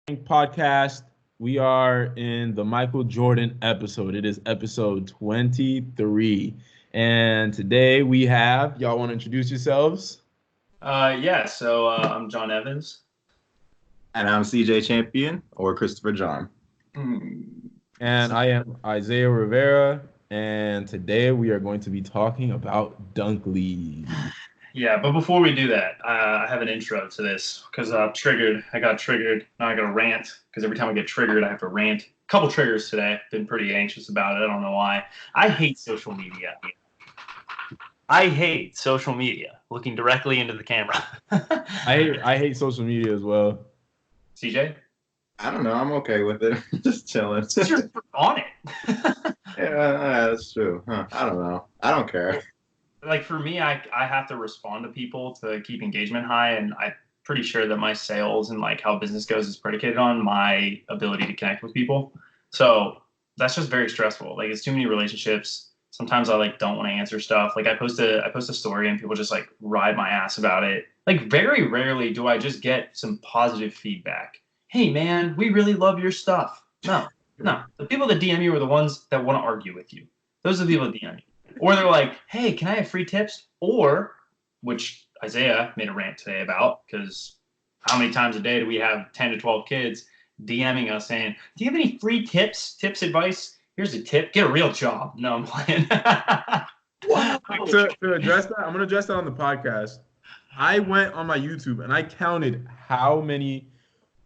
Podcast. We are in the Michael Jordan episode. It is episode 23. And today we have, y'all want to introduce yourselves? I'm John Evans. And I'm CJ Champion or Christopher John. And I am Isaiah Rivera. And today we are going to be talking about Dunk League. Yeah, but before we do that, I have an intro to this because triggered. I got triggered. Now I got to rant because every time I get triggered, I have to rant. A couple triggers today. Been pretty anxious about it. I don't know why. I hate social media. I hate social media. Looking directly into the camera. I hate social media as well. CJ? I don't know. I'm okay with it. Just chilling. You're on it. Yeah, that's true. Huh. I don't know. I don't care. Like for me, I have to respond to people to keep engagement high, and I'm pretty sure that my sales and like how business goes is predicated on my ability to connect with people. So that's just very stressful. Like it's too many relationships. Sometimes I like don't want to answer stuff. Like I post a story and people just like ride my ass about it. Like very rarely do I just get some positive feedback. Hey man, we really love your stuff. No. The people that DM you are the ones that want to argue with you. Those are the people that DM you. Or they're like, hey, can I have free tips? Or, which Isaiah made a rant today about, because how many times a day do we have 10 to 12 kids DMing us saying, do you have any free tips, advice? Here's a tip. Get a real job. No, I'm playing. Wow. To address that, I'm going to address that on the podcast. I went on my YouTube and I counted how many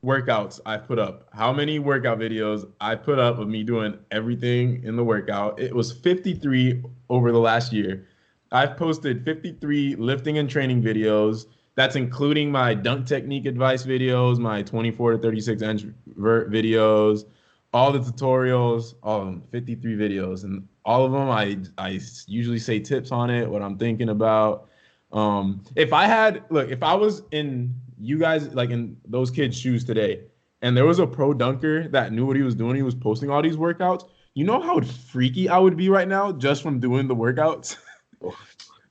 workouts I put up, how many workout videos I put up of me doing everything in the workout. It was 53 over the last year. I've posted 53 lifting and training videos. That's including my dunk technique advice videos, my 24 to 36 inch vert videos, all the tutorials, all of them, 53 videos. And all of them, I usually say tips on it, what I'm thinking about. If I was in you guys, like in those kids' shoes today, and there was a pro dunker that knew what he was doing, he was posting all these workouts, you know how freaky I would be right now just from doing the workouts?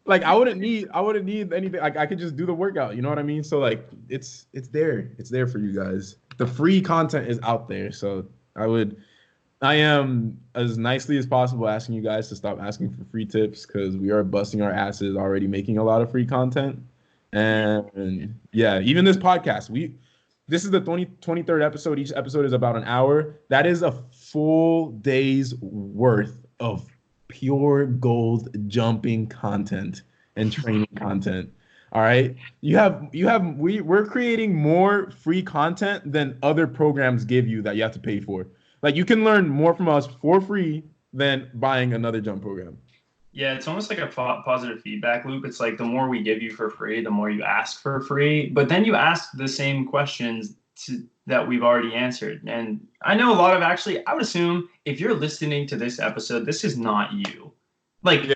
Like I wouldn't need anything. Like I could just do the workout, you know what I mean? So like it's there. It's there for you guys. The free content is out there. So I am as nicely as possible asking you guys to stop asking for free tips because we are busting our asses already making a lot of free content. And yeah, even this podcast, this is the 23rd episode. Each episode is about an hour. That is a full day's worth of pure gold jumping content and training content. All right. We're creating more free content than other programs give you that you have to pay for. Like you can learn more from us for free than buying another jump program. Yeah, it's almost like a positive feedback loop. It's like the more we give you for free, the more you ask for free. But then you ask the same questions that we've already answered. And I know a lot of I would assume if you're listening to this episode, this is not you. Like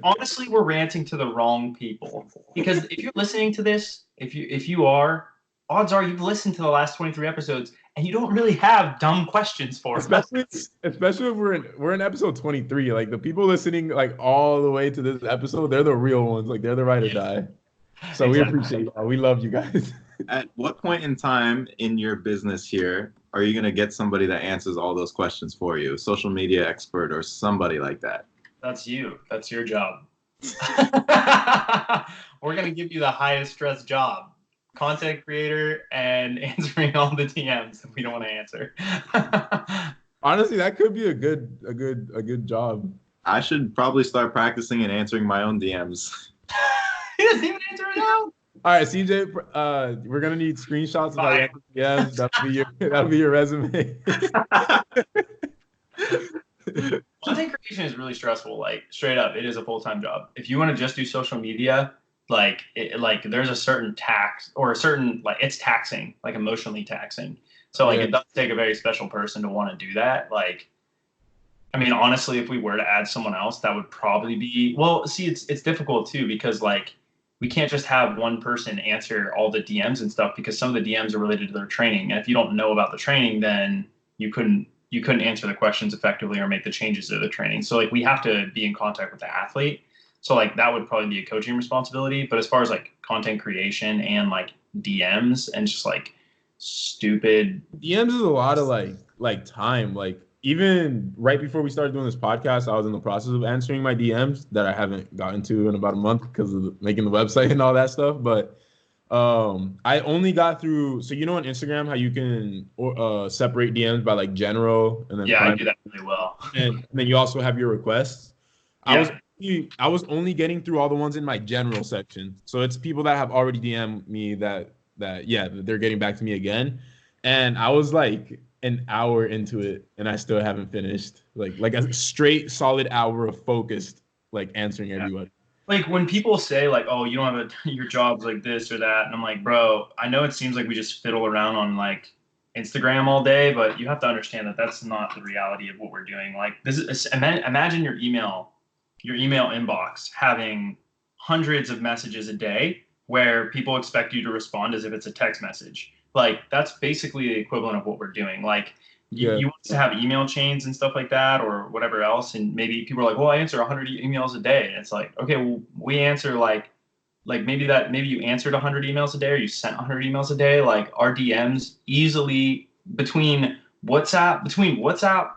honestly, we're ranting to the wrong people. Because if you're listening to this, if you are, odds are you've listened to the last 23 episodes and you don't really have dumb questions for us. Especially if we're in episode 23. Like the people listening like all the way to this episode, they're the real ones. Like they're the ride or die. So we appreciate y'all. We love you guys. At what point in time in your business here are you going to get somebody that answers all those questions for you? Social media expert or somebody like that? That's you. That's your job. We're going to give you the highest stress job. Content creator and answering all the DMs that we don't want to answer. Honestly, that could be a good job. I should probably start practicing and answering my own DMs. He doesn't even answer it now. All right, CJ, we're gonna need screenshots of our DMs. That'll be your resume. Content creation is really stressful. Like straight up, it is a full-time job. If you want to just do social media, like there's a certain tax or a certain like it's taxing, like emotionally taxing. So like it does take a very special person to want to do that. Like, I mean, honestly, if we were to add someone else, that would probably be see, it's difficult too because like we can't just have one person answer all the DMs and stuff because some of the DMs are related to their training. And if you don't know about the training, then you couldn't answer the questions effectively or make the changes to the training. So like we have to be in contact with the athlete. So like that would probably be a coaching responsibility. But as far as like content creation and like DMs and just like stupid. DMs is a lot of like time. Like even right before we started doing this podcast, I was in the process of answering my DMs that I haven't gotten to in about a month because of making the website and all that stuff. But I only got through. So you know on Instagram how you can separate DMs by like general and then Yeah, I private, do that really well. and then you also have your requests. Yeah. I was only getting through all the ones in my general section. So it's people that have already DM'd me that they're getting back to me again. And I was like an hour into it and I still haven't finished. Like a straight solid hour of focused like answering everybody. Like when people say like, oh, you don't have your job's like this or that, and I'm like, bro, I know it seems like we just fiddle around on like Instagram all day, but you have to understand that that's not the reality of what we're doing. Like this is imagine your email inbox having hundreds of messages a day where people expect you to respond as if it's a text message. Like that's basically the equivalent of what we're doing. Like you want to have email chains and stuff like that or whatever else. And maybe people are like, well, I answer 100 emails a day. And it's like, okay, well, we answer like maybe you answered 100 emails a day or you sent 100 emails a day. Like our DMs easily between WhatsApp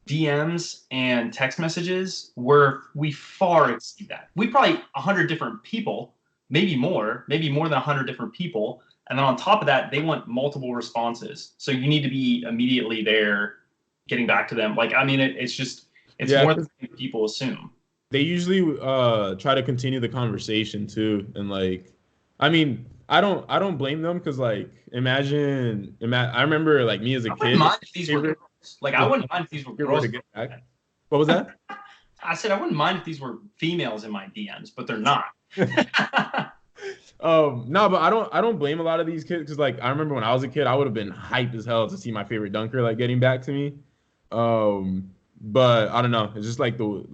DMs and text messages we far exceed that. We probably 100 different people, maybe more than 100 different people. And then on top of that, they want multiple responses. So you need to be immediately there getting back to them. Like, I mean, it's more than people assume. They usually try to continue the conversation too. And like, I mean, I don't blame them because like, imagine I remember like me as a kid. Mind if these were girls. Like, I wouldn't mind if these were girls. What was that? I said I wouldn't mind if these were females in my DMs, but they're not. No, but I don't blame a lot of these kids because like I remember when I was a kid, I would have been hyped as hell to see my favorite dunker like getting back to me. But I don't know. It's just like the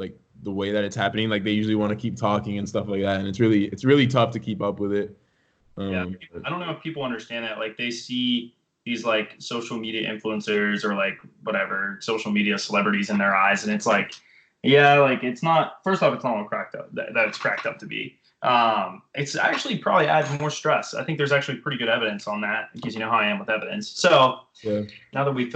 way that it's happening. Like they usually want to keep talking and stuff like that, and it's really tough to keep up with it. Yeah, I don't know if people understand that. Like they see these like social media influencers or like whatever social media celebrities in their eyes, and it's like, yeah, like it's not. First off, it's not all cracked up that it's cracked up to be. It's actually probably adds more stress. I think there's actually pretty good evidence on that because you know how I am with evidence. So now that we've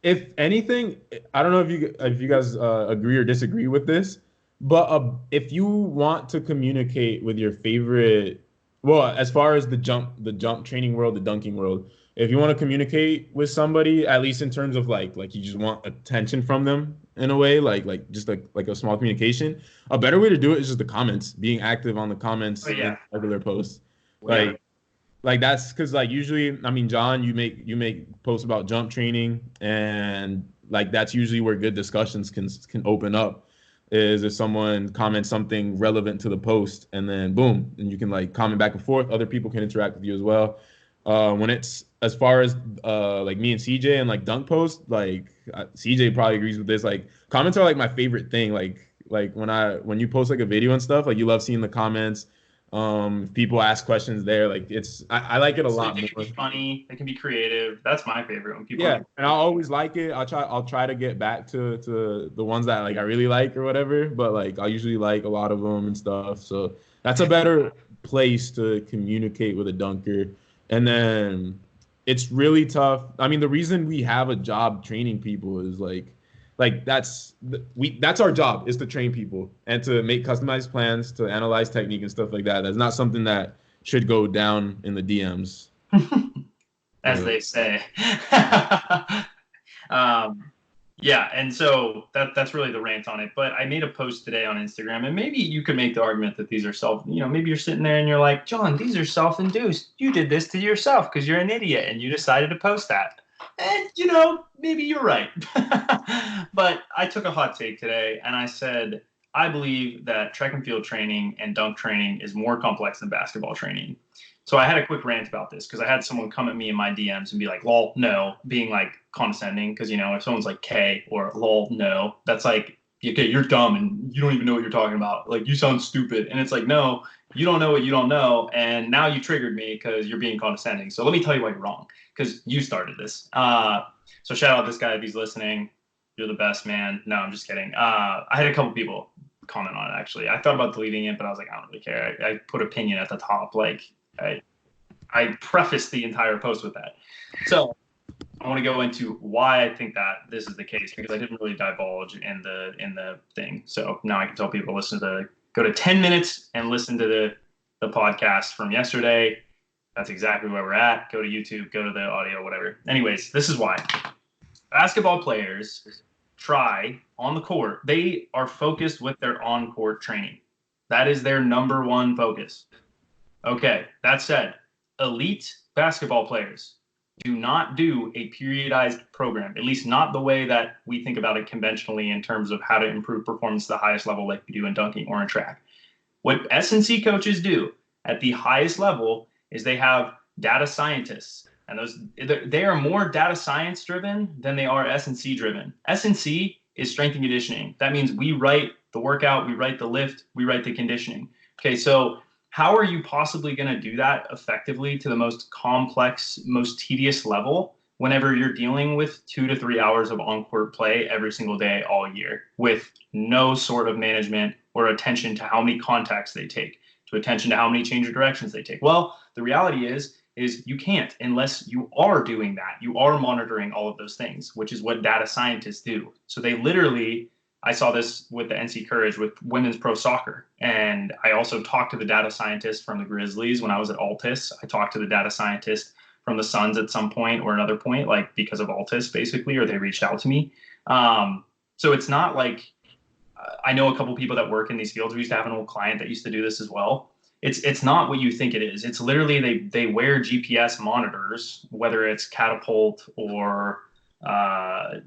if anything, I don't know if you guys agree or disagree with this, but if you want to communicate with your favorite, well, as far as the jump training world, the dunking world, if you want to communicate with somebody, at least in terms of like you just want attention from them in a way, like just like a small communication, a better way to do it is just the comments, being active on the comments in regular posts. Like that's because like usually, I mean, John, you make posts about jump training, and like that's usually where good discussions can open up. Is if someone comments something relevant to the post, and then boom, and you can like comment back and forth. Other people can interact with you as well. When it's as far as like me and CJ and like dunk posts, like CJ probably agrees with this. Like comments are like my favorite thing. Like when you post like a video and stuff, like you love seeing the comments. People ask questions there. Like I like it a lot. They can be funny. They can be creative. That's my favorite when people. Yeah, and I always like it. I'll try to get back to the ones that like I really like or whatever. But like I usually like a lot of them and stuff. So that's a better place to communicate with a dunker. And then it's really tough. I mean, the reason we have a job training people is like that's our job is to train people and to make customized plans, to analyze technique and stuff like that. That's not something that should go down in the DMs. As they say. Yeah, and so that's really the rant on it. But I made a post today on Instagram, and maybe you could make the argument that these are maybe you're sitting there and you're like, John, these are self-induced. You did this to yourself because you're an idiot and you decided to post that. And, maybe you're right. But I took a hot take today and I said, I believe that track and field training and dunk training is more complex than basketball training. So I had a quick rant about this because I had someone come at me in my DMs and be like, lol, no, being like condescending. Because, if someone's like K or lol, no, that's like, okay, you're dumb and you don't even know what you're talking about. Like, you sound stupid. And it's like, no, you don't know what you don't know. And now you triggered me because you're being condescending. So let me tell you why you're wrong because you started this. So shout out this guy if he's listening. You're the best, man. No, I'm just kidding. I had a couple people comment on it, actually. I thought about deleting it, but I was like, I don't really care. I put opinion at the top. Like, I I prefaced the entire post with that. So I want to go into why I think that this is the case, because I didn't really divulge in the thing. So now I can tell people go to 10 minutes and listen to the podcast from yesterday. That's exactly where we're at. Go to YouTube, go to the audio, whatever. Anyways, this is why. Basketball players try on the court. They are focused with their on-court training. That is their number one focus. Okay, that said, elite basketball players do not do a periodized program, at least not the way that we think about it conventionally in terms of how to improve performance to the highest level like we do in dunking or in track. What S&C coaches do at the highest level is they have data scientists, and they are more data science driven than they are S&C driven. S&C is strength and conditioning. That means we write the workout, we write the lift, we write the conditioning. Okay, so how are you possibly going to do that effectively to the most complex, most tedious level whenever you're dealing with 2 to 3 hours of on-court play every single day all year with no sort of management or attention to how many contacts they take, to attention to how many change of directions they take? Well, the reality is you can't unless you are doing that. You are monitoring all of those things, which is what data scientists do. So they literally, I saw this with the NC Courage with women's pro soccer. And I also talked to the data scientist from the Grizzlies when I was at Altus. I talked to the data scientist from the Suns at some point or another point, like because of Altus basically, or they reached out to me. So it's not like, I know a couple people that work in these fields. We used to have an old client that used to do this as well. It's not what you think it is. It's literally they wear GPS monitors, whether it's Catapult or I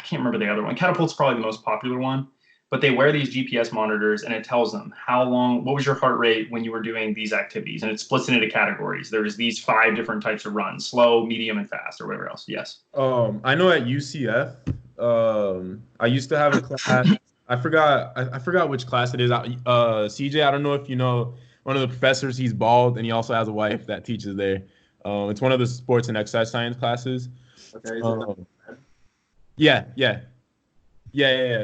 can't remember the other one. Catapult's probably the most popular one, but they wear these GPS monitors and it tells them what was your heart rate when you were doing these activities, and it splits it into categories. There's these 5 different types of runs: slow, medium, and fast, or whatever else. Yes. I know at UCF, I used to have a class. I forgot which class it is. CJ, I don't know if you know one of the professors. He's bald and he also has a wife that teaches there. It's one of the sports and exercise science classes. Okay. Yeah.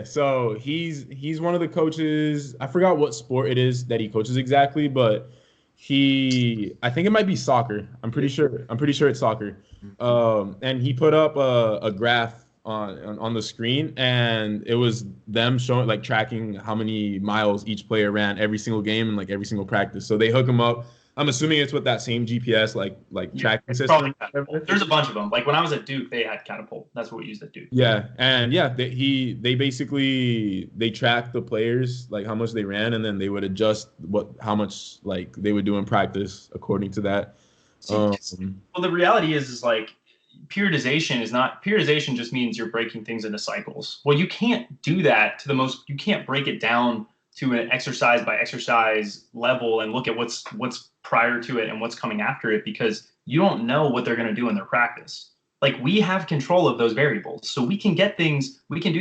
So he's one of the coaches. I forgot what sport it is that he coaches exactly, but I think it might be soccer. I'm pretty sure it's soccer. And he put up a graph on the screen, and it was them showing, like, tracking how many miles each player ran every single game and like every single practice. So they hook them up. I'm assuming it's with that same GPS like tracking system. There's a bunch of them. Like when I was at Duke, they had Catapult. That's what we used at Duke. Yeah, and yeah, they basically track the players, like how much they ran, and then they would adjust how much like they would do in practice according to that. Well, the reality is like periodization just means you're breaking things into cycles. Well, you can't do that you can't break it down to an exercise by exercise level and look at what's prior to it and what's coming after it, because you don't know what they're going to do in their practice. Like, we have control of those variables, so we can do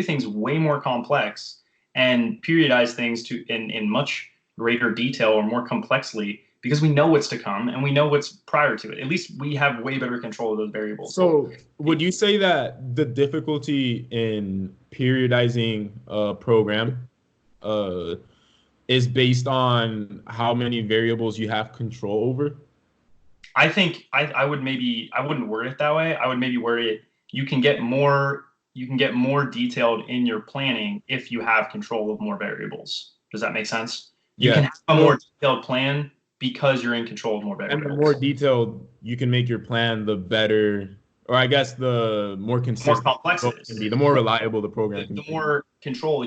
things way more complex and periodize things in much greater detail or more complexly, because we know what's to come and we know what's prior to it. At least we have way better control of those variables. So would you say that the difficulty in periodizing a program is based on how many variables you have control over? I think I wouldn't word it that way. I would maybe word it, you can get more detailed in your planning if you have control of more variables. Does that make sense? You can have a more detailed plan because you're in control of more variables. And the more detailed you can make your plan, the better, or I guess the more consistent, more complex it is. The more reliable the program can be. The more control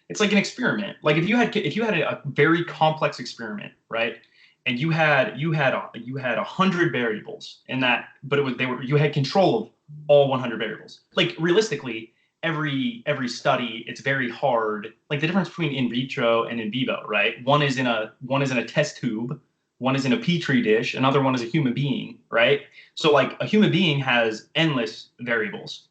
it's like an experiment. Like if you had a very complex experiment, right? And you had 100 variables in that, but you had control of all 100 variables. Like realistically, every study, it's very hard. Like the difference between in vitro and in vivo, right? One is in a test tube, one is in a petri dish, another one is a human being, right? So like a human being has endless variables.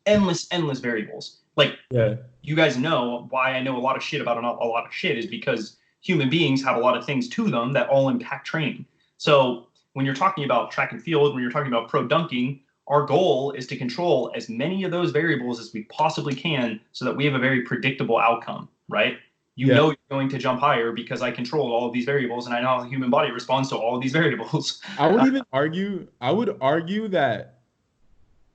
Like, yeah. You guys know why I know a lot of shit about a lot of shit is because human beings have a lot of things to them that all impact training. So when you're talking about track and field, when you're talking about pro dunking, our goal is to control as many of those variables as we possibly can so that we have a very predictable outcome, right? You know you're going to jump higher because I control all of these variables and I know how the human body responds to all of these variables. I would argue that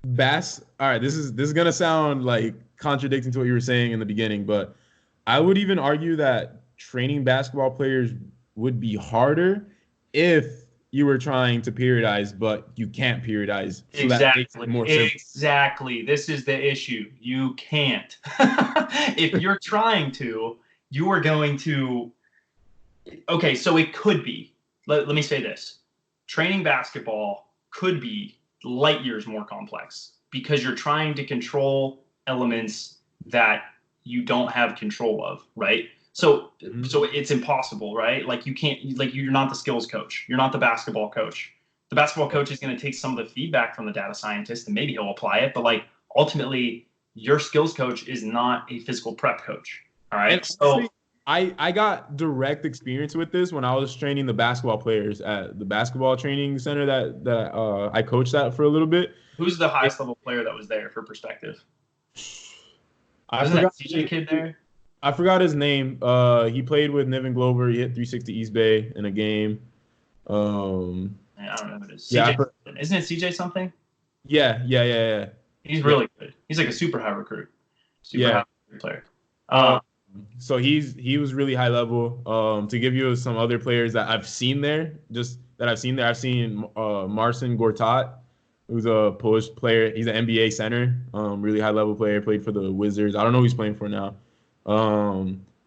all right, this is gonna sound like contradicting to what you were saying in the beginning, but I would even argue that training basketball players would be harder if you were trying to periodize, but you can't periodize. So exactly. That makes it more simple. Exactly. This is the issue. You can't. If you're trying to, you are going to. Okay, so it could be. Let me say this. Training basketball could be light years more complex because you're trying to control elements that you don't have control of, right? So it's impossible, right? Like you can't, like you're not the skills coach. You're not the basketball coach. The basketball coach is going to take some of the feedback from the data scientist and maybe he'll apply it. But like ultimately, your skills coach is not a physical prep coach. All right. So I got direct experience with this when I was training the basketball players at the basketball training center that I coached at for a little bit. Who's the highest level player that was there for perspective? Wasn't that CJ kid there? I forgot his name. He played with Niven Glover. He hit 360 East Bay in a game. I don't know who it is. Yeah, isn't it CJ something? Yeah. He's really good. He's like a super high recruit. High player. So he was really high level. To give you some other players that I've seen there, I've seen Marcin Gortat, who's a Polish player. He's an NBA center, really high level player. Played for the Wizards. I don't know who he's playing for now.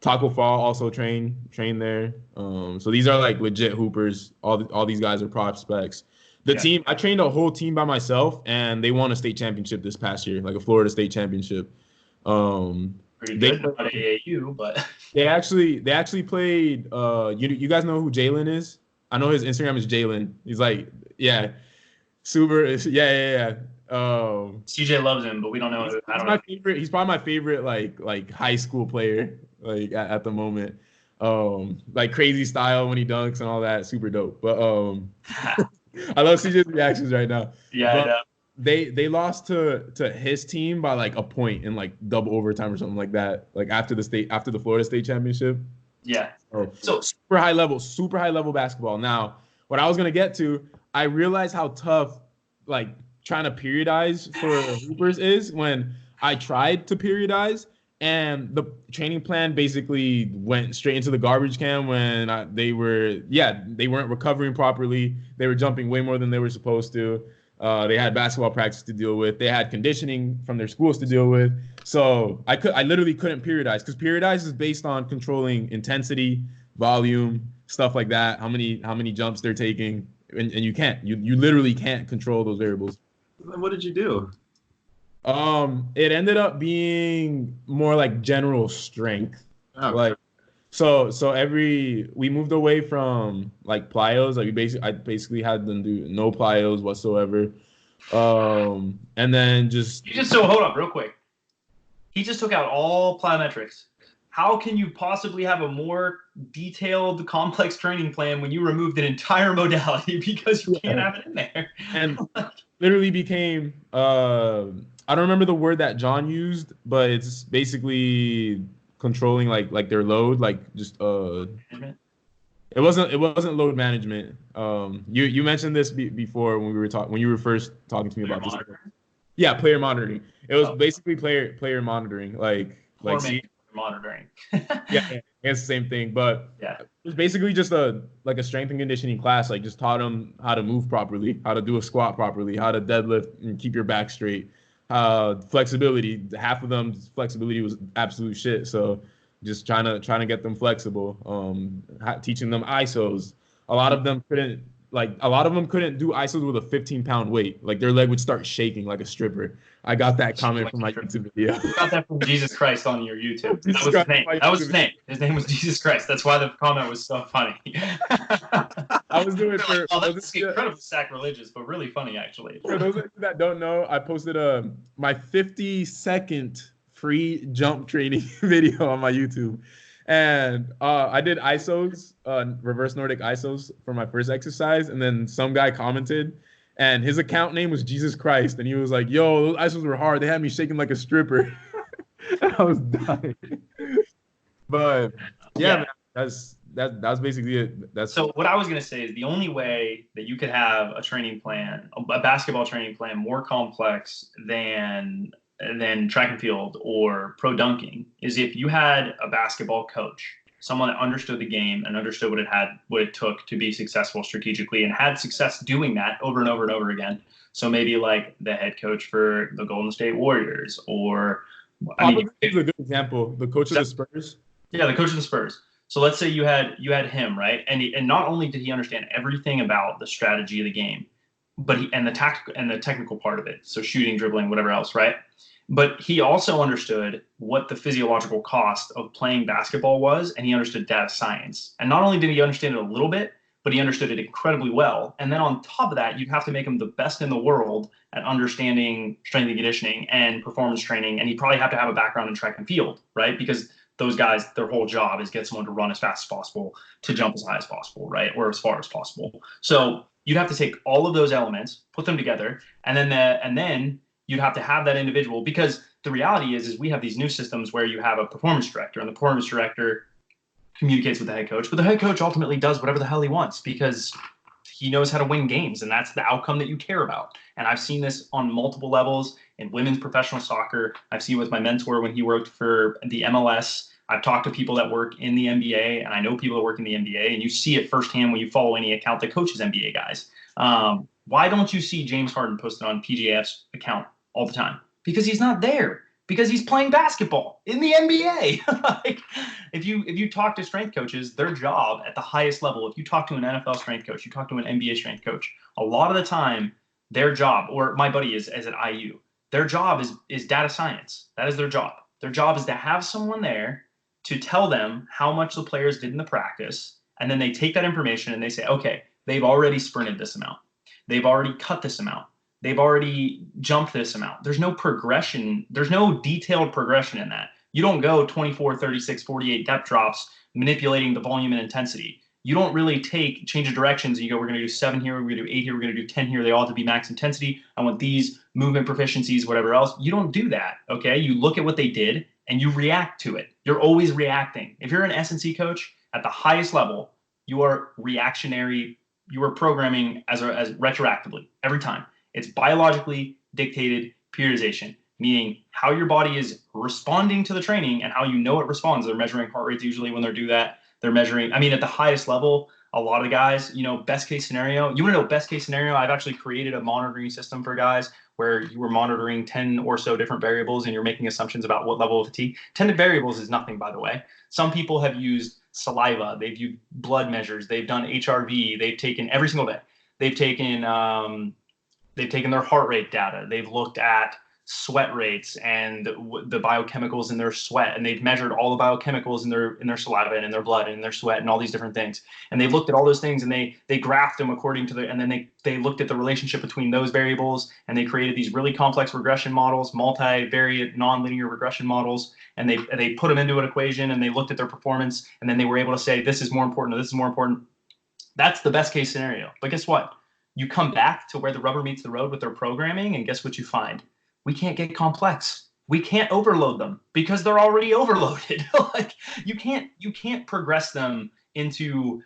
Taco Fall also trained there. So these are like legit hoopers. All these guys are prospects. The team, I trained a whole team by myself, and they won a state championship this past year, like a Florida State championship. Pretty good about AAU, but they actually played. You guys know who Jalen is? I know his Instagram is Jalen. He's like, super. Yeah. CJ loves him, but we don't know. He's probably my favorite like high school player like at the moment. Like crazy style when he dunks and all that, super dope. But I love CJ's reactions right now. Yeah, I know. They lost to his team by like a point in like double overtime or something like that. Like after the Florida State championship. Yeah. So super high level basketball. Now, what I was gonna get to, I realized how tough like trying to periodize for hoopers is when I tried to periodize and the training plan basically went straight into the garbage can when they weren't recovering properly. They were jumping way more than they were supposed to. They had basketball practice to deal with. They had conditioning from their schools to deal with. So I literally couldn't periodize because periodize is based on controlling intensity, volume, stuff like that. How many jumps they're taking, and you can't. You literally can't control those variables. What did you do? It ended up being more like general strength. Okay. Like so we moved away from like plyos. Like I basically had them do no plyos whatsoever. And then hold up real quick. He just took out all plyometrics. How can you possibly have a more detailed, complex training plan when you removed an entire modality because you can't have it in there? And literally became I don't remember the word that John used, but it's basically controlling like their load, like just it wasn't load management. You mentioned this before when you were first talking to me about this. Yeah, player monitoring. It was basically player monitoring, like monitoring. Yeah, it's the same thing, but it was basically just a strength and conditioning class. Like just taught them how to move properly, how to do a squat properly, how to deadlift and keep your back straight. Flexibility. Half of them flexibility was absolute shit. So just trying to get them flexible. Teaching them ISOs. A lot of them couldn't do ISOs with a 15-pound weight. Like their leg would start shaking like a stripper. I got that comment from my YouTube video. You got that from Jesus Christ on your YouTube. That was his name. That was his name. His name was Jesus Christ. That's why the comment was so funny. I was doing it for. That's incredibly sacrilegious, but really funny actually. For those of you that don't know, I posted my 50-second free jump training video on my YouTube. And I did ISOs, reverse Nordic ISOs for my first exercise. And then some guy commented, and his account name was Jesus Christ. And he was like, yo, those ISOs were hard. They had me shaking like a stripper. And I was dying. But yeah, Yeah. man, that's basically it. That's So what I was going to say is the only way that you could have a training plan, a basketball training plan, more complex than track and field or pro dunking is if you had a basketball coach, someone that understood the game and understood what it took to be successful strategically and had success doing that over and over and over again. So maybe like the head coach for the Golden State Warriors, or I mean, is a good example. The coach of the Spurs. yeah, the coach of the Spurs. So let's say you had him, right? And not only did he understand everything about the strategy of the game, but and the tactical and the technical part of it, so shooting, dribbling, whatever else, right? But he also understood what the physiological cost of playing basketball was, and he understood data science. And not only did he understand it a little bit, but he understood it incredibly well. And then on top of that, you'd have to make him the best in the world at understanding strength and conditioning and performance training. And he'd probably have to have a background in track and field, right? Because those guys, their whole job is get someone to run as fast as possible, to jump as high as possible, right? Or as far as possible. So you'd have to take all of those elements, put them together, and then you'd have to have that individual, because the reality is we have these new systems where you have a performance director, and the performance director communicates with the head coach, but the head coach ultimately does whatever the hell he wants because he knows how to win games, and that's the outcome that you care about. And I've seen this on multiple levels in women's professional soccer. I've seen with my mentor when he worked for the MLS. I've talked to people that work in the NBA, and I know people that work in the NBA, and you see it firsthand when you follow any account that coaches NBA guys. Why don't you see James Harden posted on PGF's account all the time? Because he's not there. Because he's playing basketball in the NBA. Like, if you talk to strength coaches, their job at the highest level, if you talk to an NFL strength coach, you talk to an NBA strength coach, a lot of the time, their job, or my buddy is at IU, their job is data science. That is their job. Their job is to have someone there to tell them how much the players did in the practice, and then they take that information and they say, okay, they've already sprinted this amount. They've already cut this amount. They've already jumped this amount. There's no progression. There's no detailed progression in that. You don't go 24, 36, 48 depth drops manipulating the volume and intensity. You don't really change of directions and you go, we're going to do 7 here, we're going to do 8 here, we're going to do 10 here. They all have to be max intensity. I want these movement proficiencies, whatever else. You don't do that, okay? You look at what they did and you react to it. You're always reacting. If you're an S&C coach at the highest level, you are reactionary. You are programming as retroactively every time. It's biologically dictated periodization, meaning how your body is responding to the training and how you know it responds. They're measuring heart rates usually when they do that. They're measuring, at the highest level, a lot of guys, best case scenario. You want to know best case scenario? I've actually created a monitoring system for guys where you were monitoring 10 or so different variables and you're making assumptions about what level of fatigue. 10 variables is nothing, by the way. Some people have used saliva. They've used blood measures. They've done HRV. They've taken every single day. They've taken their heart rate data. They've looked at sweat rates and the biochemicals in their sweat, and they've measured all the biochemicals in their saliva and in their blood and in their sweat and all these different things. And they've looked at all those things and they graphed them according to and then they looked at the relationship between those variables, and they created these really complex regression models, multivariate nonlinear regression models, and they put them into an equation and they looked at their performance, and then they were able to say this is more important or this is more important. That's the best case scenario. But guess what? You come back to where the rubber meets the road with their programming, and guess what you find? We can't get complex. We can't overload them because they're already overloaded. Like you can't progress them into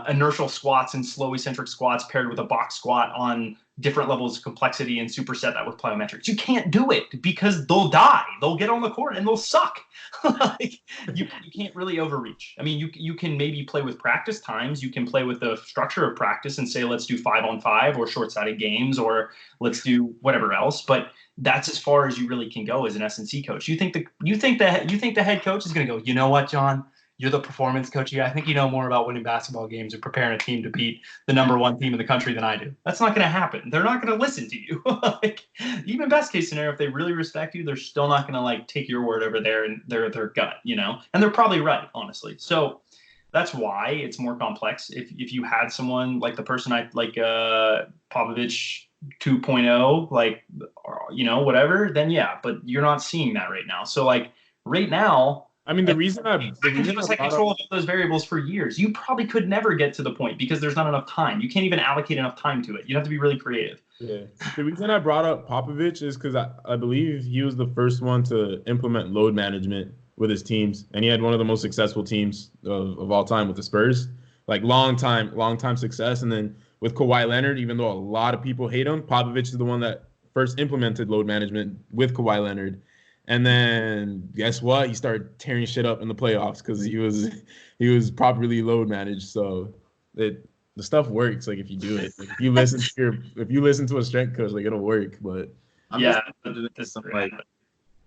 inertial squats and slow eccentric squats paired with a box squat on different levels of complexity and superset that with plyometrics. You can't do it because they'll die. They'll get on the court and they'll suck. Like, you can't really overreach. You can maybe play with practice times. You can play with the structure of practice and say, let's do 5-on-5 or short-sided games, or let's do whatever else. But that's as far as you really can go as an S&C coach. You think the head coach is going to go, you know what, John? You're the performance coach here. I think you know more about winning basketball games and preparing a team to beat the number 1 team in the country than I do. That's not going to happen. They're not going to listen to you. Like, even best case scenario, if they really respect you, they're still not going to take your word over there and their gut, and they're probably right, honestly. So that's why it's more complex. If you had someone like the person Popovich 2.0, whatever, then yeah, but you're not seeing that right now. So like right now, the reason I had control of those variables for years. You probably could never get to the point because there's not enough time. You can't even allocate enough time to it. You have to be really creative. Yeah. The reason I brought up Popovich is because I believe he was the first one to implement load management with his teams, and he had one of the most successful teams of all time with the Spurs, like long time success. And then with Kawhi Leonard, even though a lot of people hate him, Popovich is the one that first implemented load management with Kawhi Leonard. And then guess what? He started tearing shit up in the playoffs because he was properly load managed. So the stuff works. Like if you do it, like if you listen to a strength coach, like it'll work. But I'm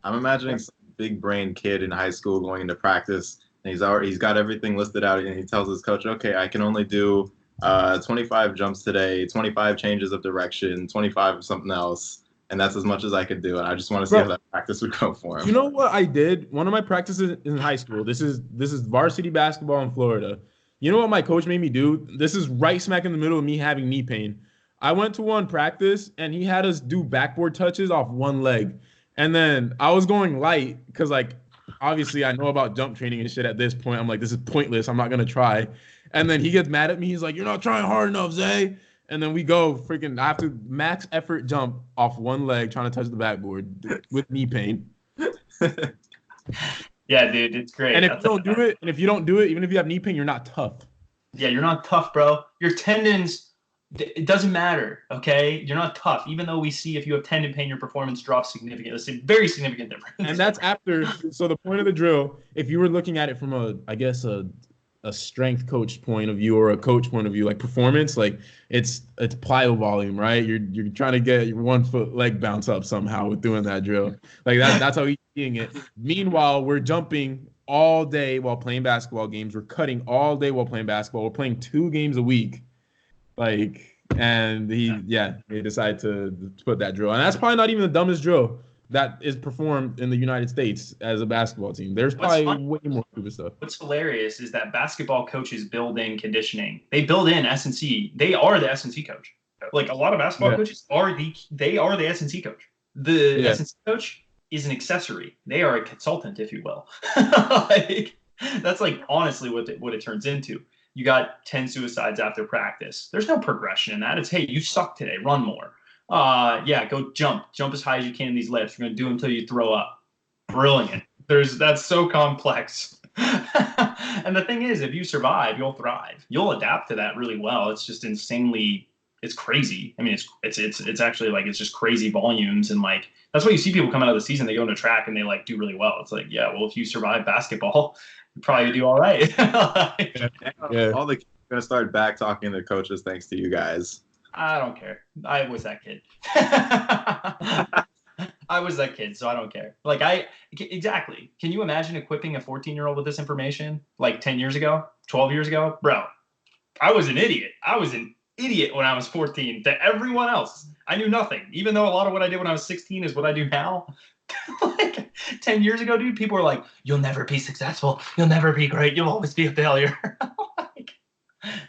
imagining some big brain kid in high school going into practice, and he's got everything listed out, and he tells his coach, okay, I can only do 25 jumps today, 25 changes of direction, 25 of something else. And that's as much as I could do. And I just want to see how that practice would go for him. You know what I did? One of my practices in high school, this is varsity basketball in Florida. You know what my coach made me do? This is right smack in the middle of me having knee pain. I went to one practice, and he had us do backboard touches off one leg. And then I was going light because, like, obviously I know about jump training and shit at this point. I'm like, this is pointless. I'm not going to try. And then he gets mad at me. He's like, you're not trying hard enough, Zay. And then we go freaking, I have to max effort jump off one leg trying to touch the backboard with knee pain. Yeah, dude, it's great. And if you don't do it, even if you have knee pain, you're not tough. Yeah, you're not tough, bro. Your tendons, it doesn't matter, okay? You're not tough. Even though we see if you have tendon pain, your performance drops significantly. It's a very significant difference. And that's after, so the point of the drill, if you were looking at it from a strength coach point of view or a coach point of view, like performance, like it's plyo volume, right? You're trying to get your 1 foot leg bounce up somehow with doing that drill. Like that's how he's seeing it. Meanwhile, we're jumping all day while playing basketball games. We're cutting all day while playing basketball. We're playing 2 games a week. And they decide to put that drill. And that's probably not even the dumbest drill that is performed in the United States as a basketball team. There's probably way more stupid stuff. What's hilarious is that basketball coaches build in conditioning. They build in S&C. They are the S&C coach. Like a lot of basketball coaches are the S&C coach. The S&C coach is an accessory. They are a consultant, if you will. Like that's like honestly what it turns into. You got 10 suicides after practice. There's no progression in that. It's, hey, you suck today. Run more. Go jump as high as you can in these lifts. You're going to do them until you throw up. Brilliant. That's so complex. And the thing is, if you survive, you'll thrive. You'll adapt to that really well. It's just it's crazy. I mean, it's actually like, it's just crazy volumes. And like, that's why you see people come out of the season, they go into track and they like do really well. It's like, yeah, well, if you survive basketball, you probably do all right. All the kids are going to start back talking to coaches thanks to you guys. I don't care. I was that kid. I was that kid, so I don't care. Exactly. Can you imagine equipping a 14-year-old with this information like 10 years ago, 12 years ago? Bro, I was an idiot. I was an idiot when I was 14 to everyone else. I knew nothing, even though a lot of what I did when I was 16 is what I do now. Like 10 years ago, dude, people were like, you'll never be successful. You'll never be great. You'll always be a failure.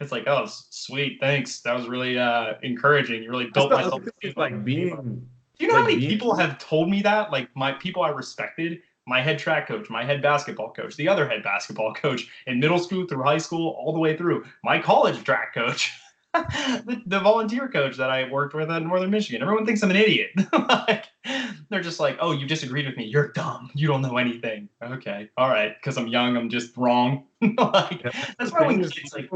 It's like, oh, sweet, thanks. That was really encouraging. You really built my self-esteem. Like being. Do you know how many people have told me that? Like my people I respected, my head track coach, my head basketball coach, the other head basketball coach in middle school through high school, all the way through. My college track coach, the volunteer coach that I worked with in Northern Michigan. Everyone thinks I'm an idiot. They're just like, oh, you disagreed with me. You're dumb. You don't know anything. Okay, all right, because I'm young, I'm just wrong. That's why when kids like.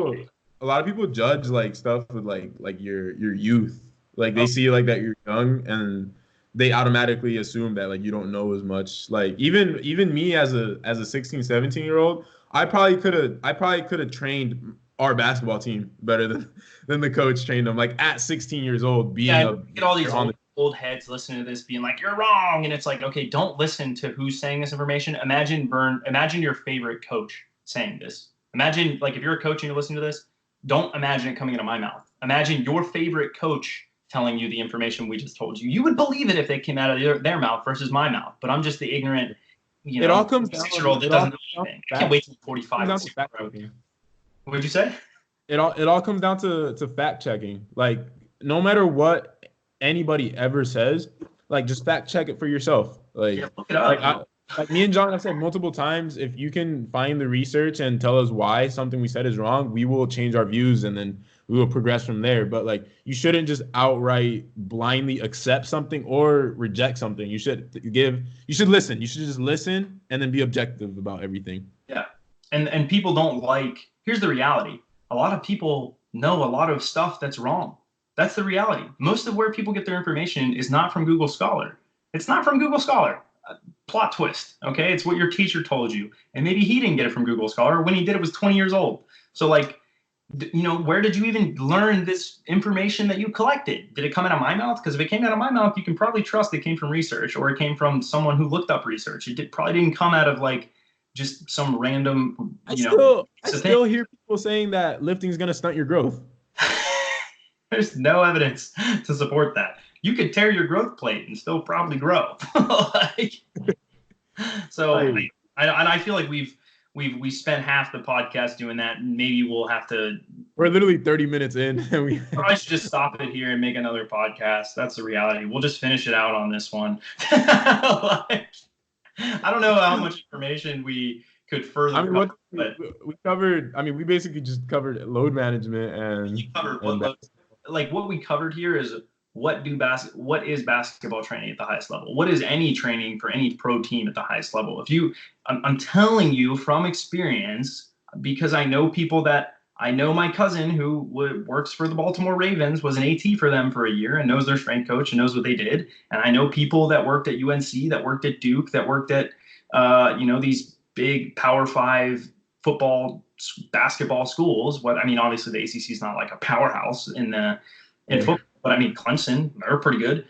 A lot of people judge like stuff with like your youth. Like they see like that you're young and they automatically assume that like you don't know as much. Like even me as a 16, 17-year-old, I probably could have trained our basketball team better than the coach trained them. Like at 16 years old, being get all these old heads listening to this being like, you're wrong. And it's like, okay, don't listen to who's saying this information. Imagine your favorite coach saying this. Imagine like if you're a coach and you're listening to this, don't imagine it coming out of my mouth. Imagine your favorite coach telling you the information we just told you. You would believe it if they came out of their mouth versus my mouth. But I'm just the ignorant, it all comes down 6-year-old that doesn't know anything. I can't wait till 45. What'd you say? It all comes down to fact checking. Like no matter what anybody ever says, like just fact check it for yourself. Like, look it up. Like me and John have said multiple times, if you can find the research and tell us why something we said is wrong, we will change our views and then we will progress from there. But like, you shouldn't just outright blindly accept something or reject something. You should listen. You should just listen and then be objective about everything. Yeah. And people don't like, here's the reality. A lot of people know a lot of stuff that's wrong. That's the reality. Most of where people get their information is not from Google Scholar. It's not from Google Scholar. Plot twist, okay? It's what your teacher told you. And maybe he didn't get it from Google Scholar. When he did, it was 20 years old. So like, where did you even learn this information that you collected? Did it come out of my mouth? Because if it came out of my mouth, you can probably trust it came from research, or it came from someone who looked up research. Probably didn't come out of like just some random, I still hear people saying that lifting is going to stunt your growth. There's no evidence to support that. You could tear your growth plate and still probably grow. I feel like we spent half the podcast doing that. Maybe we'll have to. We're literally 30 minutes in, and we probably should just stop it here and make another podcast. That's the reality. We'll just finish it out on this one. I don't know how much information we could further cover, but we covered. I mean, we basically just covered load management and. You covered what we covered here is what is basketball training at the highest level? What is any training for any pro team at the highest level? I'm telling you from experience, because I know my cousin who works for the Baltimore Ravens, was an AT for them for a year and knows their strength coach and knows what they did. And I know people that worked at UNC, that worked at Duke, that worked at, these big Power 5 football, basketball schools. Obviously the ACC is not like a powerhouse in football, but Clemson, they're pretty good.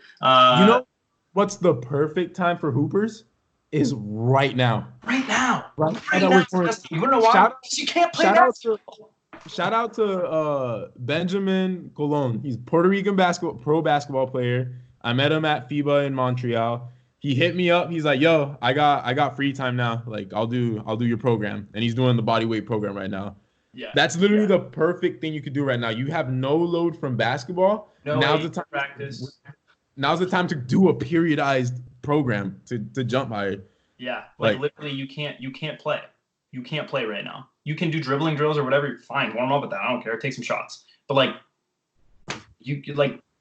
What's the perfect time for hoopers? Is right now. Right now. You want to know why? You can't play basketball. Shout out to Benjamin Colon. He's Puerto Rican pro basketball player. I met him at FIBA in Montreal. He hit me up. He's like, "Yo, I got free time now. Like, I'll do your program." And he's doing the body weight program right now. Yeah. That's literally the perfect thing you could do right now. You have no load from basketball. Now's the time to practice. Now's the time to do a periodized program to jump higher. Yeah, like literally, you can't play. You can't play right now. You can do dribbling drills or whatever. Fine, warm up with that. I don't care. Take some shots. But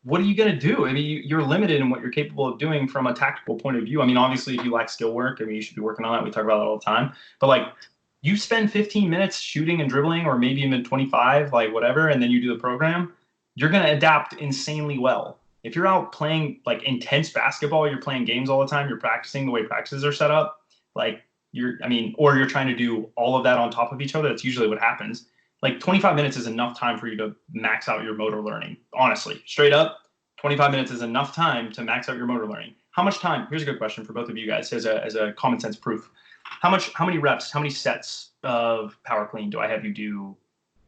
what are you gonna do? You're limited in what you're capable of doing from a tactical point of view. Obviously, if you lack skill work, you should be working on that. We talk about that all the time. But you spend 15 minutes shooting and dribbling, or maybe even 25, whatever, and then you do the program. You're gonna adapt insanely well. If you're out playing intense basketball, you're playing games all the time, you're practicing the way practices are set up, or you're trying to do all of that on top of each other. That's usually what happens. 25 minutes is enough time for you to max out your motor learning. Honestly, straight up, 25 minutes is enough time to max out your motor learning. How much time? Here's a good question for both of you guys as a common sense proof. How many reps, how many sets of power clean do I have you do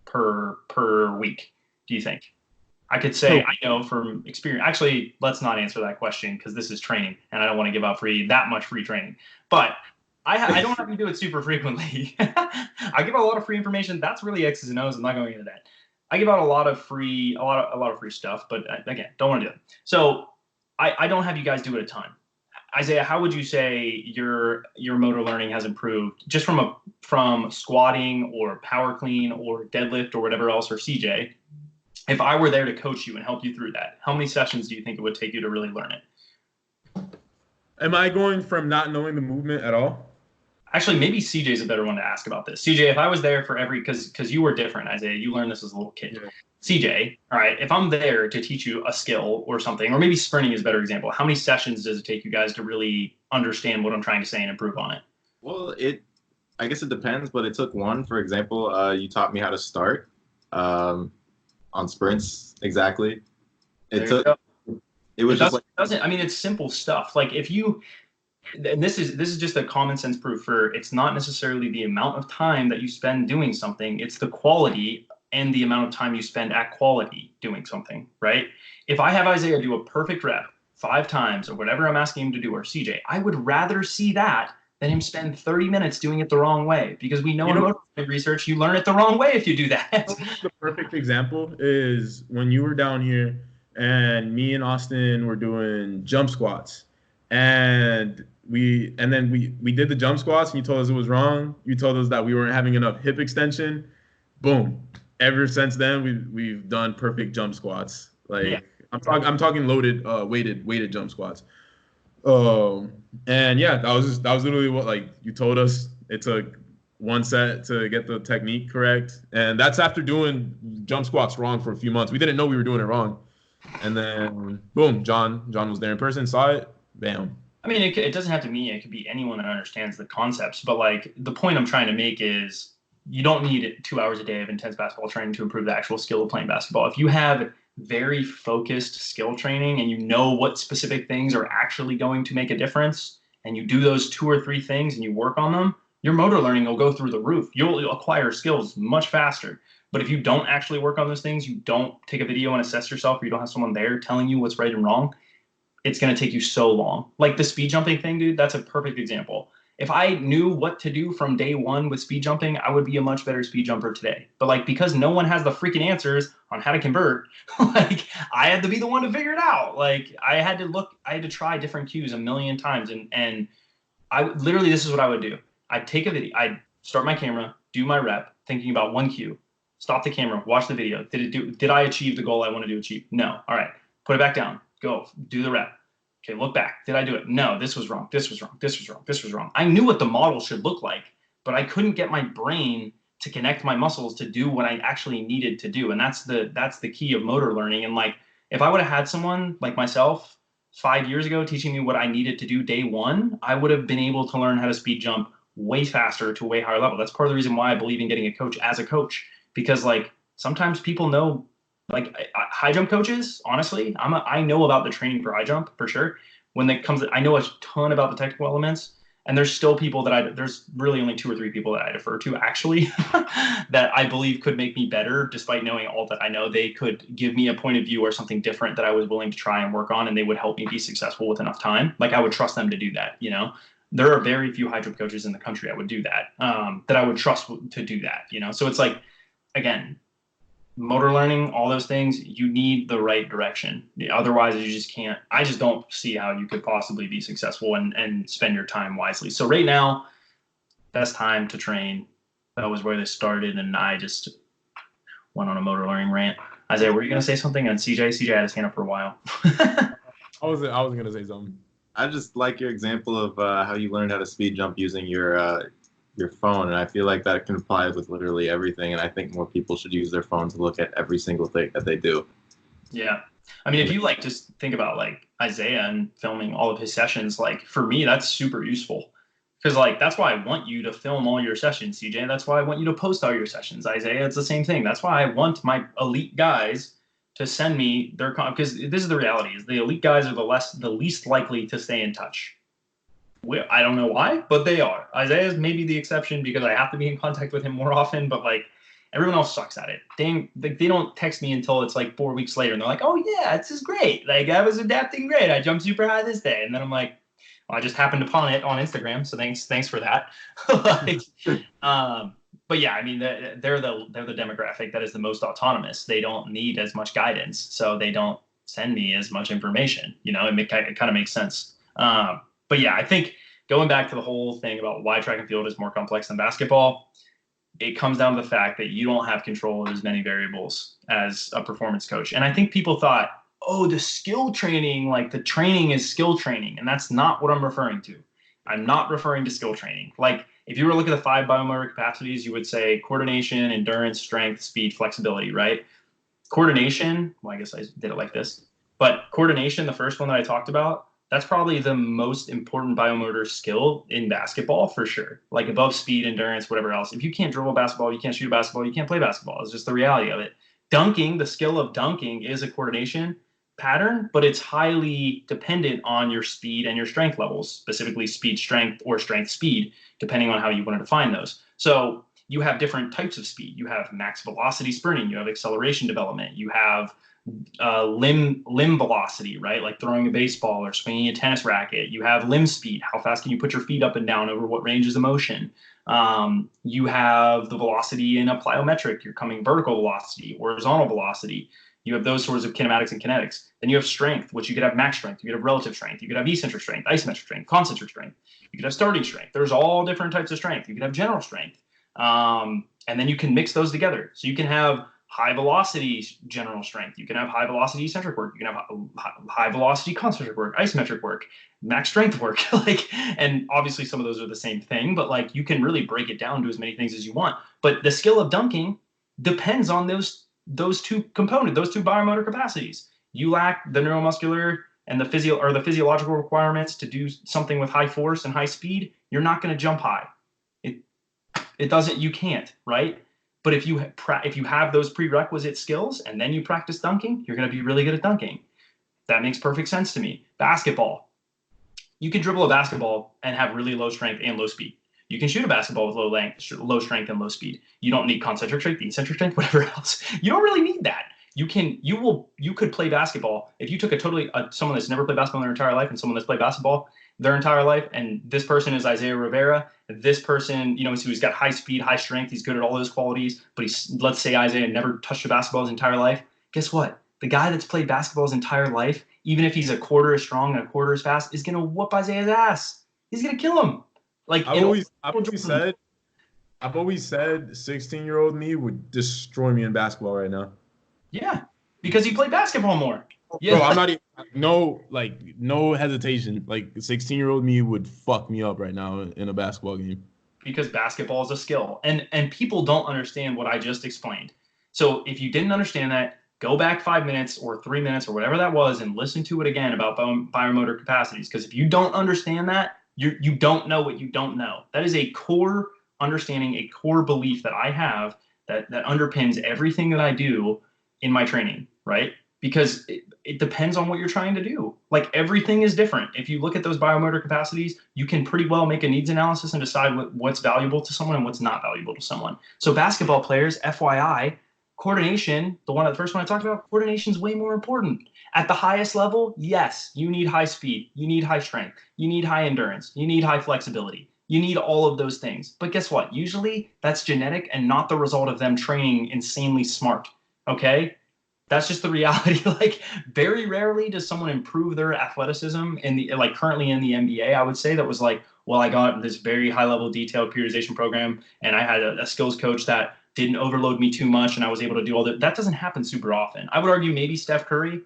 per week, do you think? I could say, I know from experience. Actually, let's not answer that question because this is training and I don't want to give out that much free training. But I don't have to do it super frequently. I give out a lot of free information. That's really X's and O's. I'm not going into that. I give out a lot of free stuff, but again, don't want to do it. So I don't have you guys do it a ton. Isaiah, how would you say your motor learning has improved just from squatting or power clean or deadlift or whatever else, or CJ? If I were there to coach you and help you through that, how many sessions do you think it would take you to really learn it? Am I going from not knowing the movement at all? Actually, maybe CJ's a better one to ask about this. CJ, if I was there for because you were different, Isaiah, you learned this as a little kid. Yeah. CJ, all right, if I'm there to teach you a skill or something, or maybe sprinting is a better example, how many sessions does it take you guys to really understand what I'm trying to say and improve on it? Well, I guess it depends, but it took one. For example, you taught me how to start on sprints, exactly. It's simple stuff. If you, and this is just a common sense proof for, it's not necessarily the amount of time that you spend doing something, it's the quality and the amount of time you spend at quality doing something, right? If I have Isaiah do a perfect rep 5 times or whatever I'm asking him to do, or CJ, I would rather see that than him spend 30 minutes doing it the wrong way, because we know in motor research, you learn it the wrong way if you do that. The perfect example is when you were down here and me and Austin were doing jump squats, and then we did the jump squats and you told us it was wrong. You told us that we weren't having enough hip extension. Boom. ever since then, we've done perfect jump squats. Like Yeah. I'm talking loaded, weighted jump squats. Um, and yeah, that was literally what like you told us. It took one set to get the technique correct, and that's after doing jump squats wrong for a few months. We didn't know we were doing it wrong, and then boom, John was there in person, saw it, bam. I mean, it doesn't have to mean it could be anyone that understands the concepts, but like the point I'm trying to make is you don't need 2 hours a day of intense basketball training to improve the actual skill of playing basketball. If you have very focused skill training and you know what specific things are actually going to make a difference, and you do those 2 or 3 things and you work on them, your motor learning will go through the roof. You'll acquire skills much faster. But if you don't actually work on those things, you don't take a video and assess yourself, or you don't have someone there telling you what's right and wrong, it's going to take you so long. Like the speed jumping thing, dude, that's a perfect example. If I knew what to do from day one with speed jumping, I would be a much better speed jumper today. But like, because no one has the freaking answers on how to convert, like I had to be the one to figure it out. Like I had to try different cues a million times. And I literally, this is what I would do. I'd take a video, I'd start my camera, do my rep, thinking about one cue, stop the camera, watch the video. Did I achieve the goal I wanted to achieve? No. All right. Put it back down. Go do the rep. Okay, look back. Did I do it? No, this was wrong. This was wrong. This was wrong. This was wrong. I knew what the model should look like, but I couldn't get my brain to connect my muscles to do what I actually needed to do. And that's the key of motor learning. And like, if I would have had someone like myself 5 years ago teaching me what I needed to do day one, I would have been able to learn how to speed jump way faster to a way higher level. That's part of the reason why I believe in getting a coach as a coach, because like sometimes people know. Like high jump coaches, honestly, I know about the training for high jump for sure. When it comes, I know a ton about the technical elements, and there's still people there's really only 2 or 3 people that I defer to actually that I believe could make me better, despite knowing all that I know. They could give me a point of view or something different that I was willing to try and work on, and they would help me be successful with enough time. Like I would trust them to do that. You know, there are very few high jump coaches in the country I would do that, that I would trust to do that. You know, so it's like, again, motor learning, all those things, you need the right direction. Otherwise, you just can't. I just don't see how you could possibly be successful and spend your time wisely. So right now, best time to train. That was where this started, and I just went on a motor learning rant. Isaiah, were you going to say something? And CJ had his hand up for a while. I was going to say something. I just like your example of how you learned how to speed jump using your phone, and I feel like that can apply with literally everything, and I think more people should use their phone to look at every single thing that they do. Yeah. I mean, if you like just think about like Isaiah and filming all of his sessions, like for me, that's super useful, because like that's why I want you to film all your sessions, CJ. That's why I want you to post all your sessions, Isaiah. It's the same thing. That's why I want my elite guys to send me their because this is the reality: is the elite guys are the least likely to stay in touch. I don't know why, but they are. Isaiah is maybe the exception because I have to be in contact with him more often, but like everyone else sucks at it. They don't text me until it's like 4 weeks later, and they're like, "Oh yeah, this is great. Like I was adapting great. I jumped super high this day," and then I'm like, well, "I just happened upon it on Instagram, so thanks for that." Like, but yeah, I mean, they're the demographic that is the most autonomous. They don't need as much guidance, so they don't send me as much information. You know, it kind of makes sense. But yeah, I think going back to the whole thing about why track and field is more complex than basketball, it comes down to the fact that you don't have control of as many variables as a performance coach. And I think people thought, oh, the skill training, like the training is skill training. And that's not what I'm referring to. I'm not referring to skill training. Like if you were to look at the 5 biomotor capacities, you would say coordination, endurance, strength, speed, flexibility, right? Coordination, well, I guess I did it like this. But coordination, the first one that I talked about, that's probably the most important biomotor skill in basketball for sure. Like above speed, endurance, whatever else. If you can't dribble a basketball, you can't shoot a basketball, you can't play basketball. It's just the reality of it. Dunking, the skill of dunking is a coordination pattern, but it's highly dependent on your speed and your strength levels, specifically speed strength or strength speed, depending on how you want to define those. So you have different types of speed. You have max velocity sprinting, you have acceleration development, you have limb velocity, right? Like throwing a baseball or swinging a tennis racket. You have limb speed. How fast can you put your feet up and down over what ranges of motion? You have the velocity in a plyometric. You're coming vertical velocity, horizontal velocity. You have those sorts of kinematics and kinetics. Then you have strength, which you could have max strength. You could have relative strength. You could have eccentric strength, isometric strength, concentric strength. You could have starting strength. There's all different types of strength. You could have general strength. And then you can mix those together. So you can have high velocity general strength. You can have high velocity eccentric work. You can have high velocity concentric work, isometric work, max strength work. And obviously some of those are the same thing, but like you can really break it down to as many things as you want. But the skill of dunking depends on those two components, those two biomotor capacities. You lack the neuromuscular and the physiological requirements to do something with high force and high speed, you're not going to jump high. It doesn't, you can't, right? But if you have those prerequisite skills and then you practice dunking, you're going to be really good at dunking. That makes perfect sense to me. Basketball. You can dribble a basketball and have really low strength and low speed. You can shoot a basketball with low strength and low speed. You don't need concentric strength, eccentric strength, whatever else. You don't really need that. You could play basketball if you took someone that's never played basketball in their entire life and someone that's played basketball their entire life, and this person is Isaiah Rivera. This person, so he's got high speed, high strength. He's good at all those qualities, but let's say Isaiah never touched a basketball his entire life. Guess what? The guy that's played basketball his entire life, even if he's a quarter as strong and a quarter as fast, is gonna whoop Isaiah's ass. He's gonna kill him. Like I've always said 16-year-old me would destroy me in basketball right now. Yeah, because he played basketball more. Yeah. Bro, I'm not even no hesitation. Like 16-year-old me would fuck me up right now in a basketball game. Because basketball is a skill. And people don't understand what I just explained. So if you didn't understand that, go back 5 minutes or 3 minutes or whatever that was and listen to it again about biomotor capacities. Because if you don't understand that, you don't know what you don't know. That is a core understanding, a core belief that I have that underpins everything that I do in my training, right? Because it depends on what you're trying to do. Like everything is different. If you look at those biomotor capacities, you can pretty well make a needs analysis and decide what's valuable to someone and what's not valuable to someone. So basketball players, FYI, coordination, the first one I talked about, coordination is way more important. At the highest level, yes, you need high speed, you need high strength, you need high endurance, you need high flexibility. You need all of those things. But guess what? Usually that's genetic and not the result of them training insanely smart. Okay? That's just the reality. Like very rarely does someone improve their athleticism currently in the NBA. I would say that was like, well, I got this very high level detailed periodization program and I had a skills coach that didn't overload me too much and I was able to do all that. That doesn't happen super often. I would argue maybe Steph Curry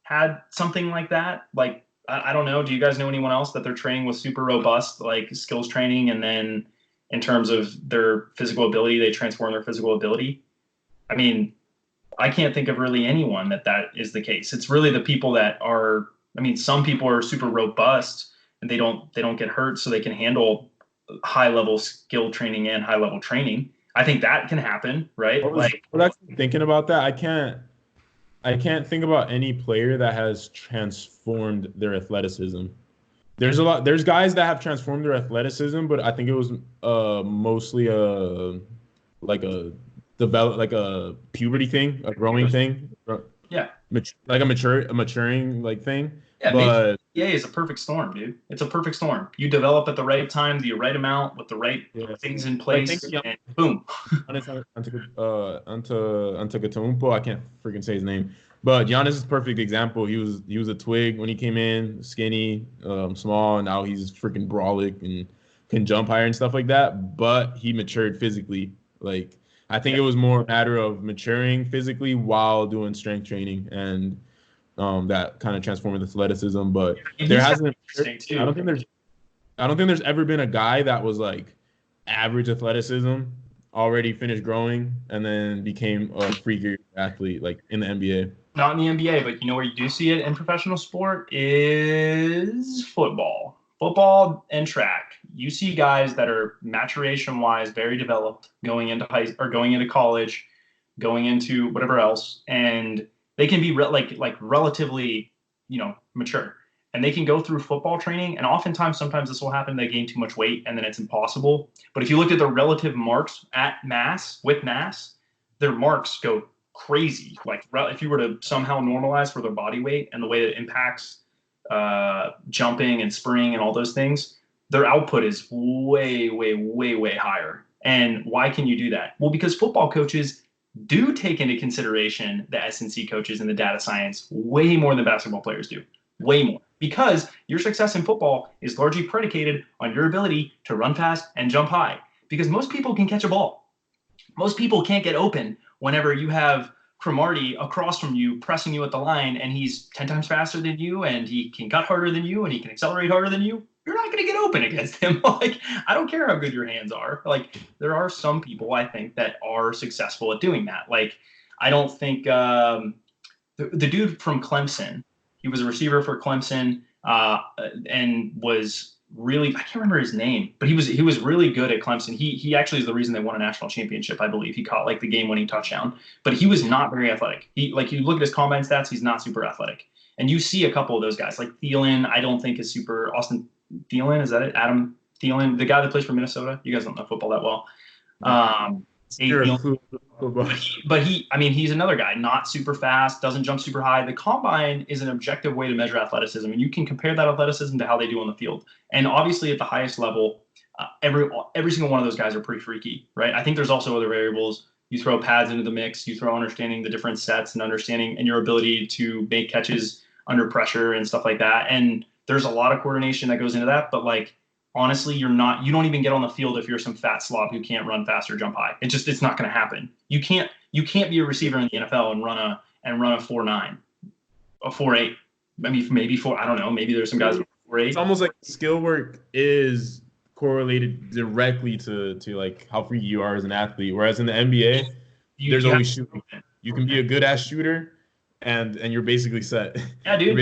had something like that. Like, I don't know. Do you guys know anyone else that their training was super robust, like skills training, and then in terms of their physical ability, they transform their physical ability? I mean, I can't think of really anyone that is the case. It's really the people that are, some people are super robust and they don't get hurt so they can handle high level skill training and high level training. I think that can happen, right? I was actually thinking about that. I can't think about any player that has transformed their athleticism. There's guys that have transformed their athleticism, but I think it was mostly a puberty thing, a growing thing. Yeah. Like a maturing like thing. Yeah, but BPA is a perfect storm, dude. It's a perfect storm. You develop at the right time, the right amount, with the right things in place, and boom. Antetokounmpo, I can't freaking say his name, but Giannis is a perfect example. He was a twig when he came in, skinny, small. Now he's freaking brolic and can jump higher and stuff like that. But he matured physically. Like I think it was more a matter of maturing physically while doing strength training and. That kind of transformed athleticism, but there hasn't. I don't think there's ever been a guy that was like average athleticism, already finished growing, and then became a freakier athlete like in the NBA. Not in the NBA, but where you do see it in professional sport is football and track. You see guys that are maturation-wise very developed, going into college, going into whatever else, and they can be relatively, mature, and they can go through football training. And sometimes this will happen. They gain too much weight, and then it's impossible. But if you look at the relative marks with mass, their marks go crazy. Like if you were to somehow normalize for their body weight and the way that it impacts jumping and spring and all those things, their output is way, way, way, way higher. And why can you do that? Well, because football coaches do take into consideration the S&C coaches and the data science way more than basketball players do. Way more. Because your success in football is largely predicated on your ability to run fast and jump high. Because most people can catch a ball. Most people can't get open whenever you have Cromartie across from you pressing you at the line, and he's 10 times faster than you, and he can cut harder than you, and he can accelerate harder than you. You're not going to get open against him. Like, I don't care how good your hands are. Like, there are some people, I think, that are successful at doing that. Like, I don't think the dude from Clemson, he was a receiver for Clemson and was really, I can't remember his name, but he was really good at Clemson. He actually is the reason they won a national championship, I believe. He caught like the game-winning touchdown, but he was not very athletic. You look at his combine stats, he's not super athletic. And you see a couple of those guys, like Thielen, I don't think is super. Austin Thielen, is that it? Adam Thielen, the guy that plays for Minnesota. You guys don't know football that well. But he's another guy, not super fast, doesn't jump super high. The combine is an objective way to measure athleticism, and you can compare that athleticism to how they do on the field. And obviously, at the highest level, every single one of those guys are pretty freaky, right? I think there's also other variables. You throw pads into the mix, you throw understanding the different sets and understanding and your ability to make catches under pressure and stuff like that. And there's a lot of coordination that goes into that, but like, honestly, you don't even get on the field if you're some fat slob who can't run fast or jump high. It's not going to happen. You can't be a receiver in the NFL and run a 4.9, a 4.8. I mean, maybe I don't know. Maybe there's some guys with 4.8. It's almost like skill work is correlated directly to like how freaky you are as an athlete. Whereas in the NBA, there's always shooting. You can be a good ass shooter, and you're basically set. Yeah, dude.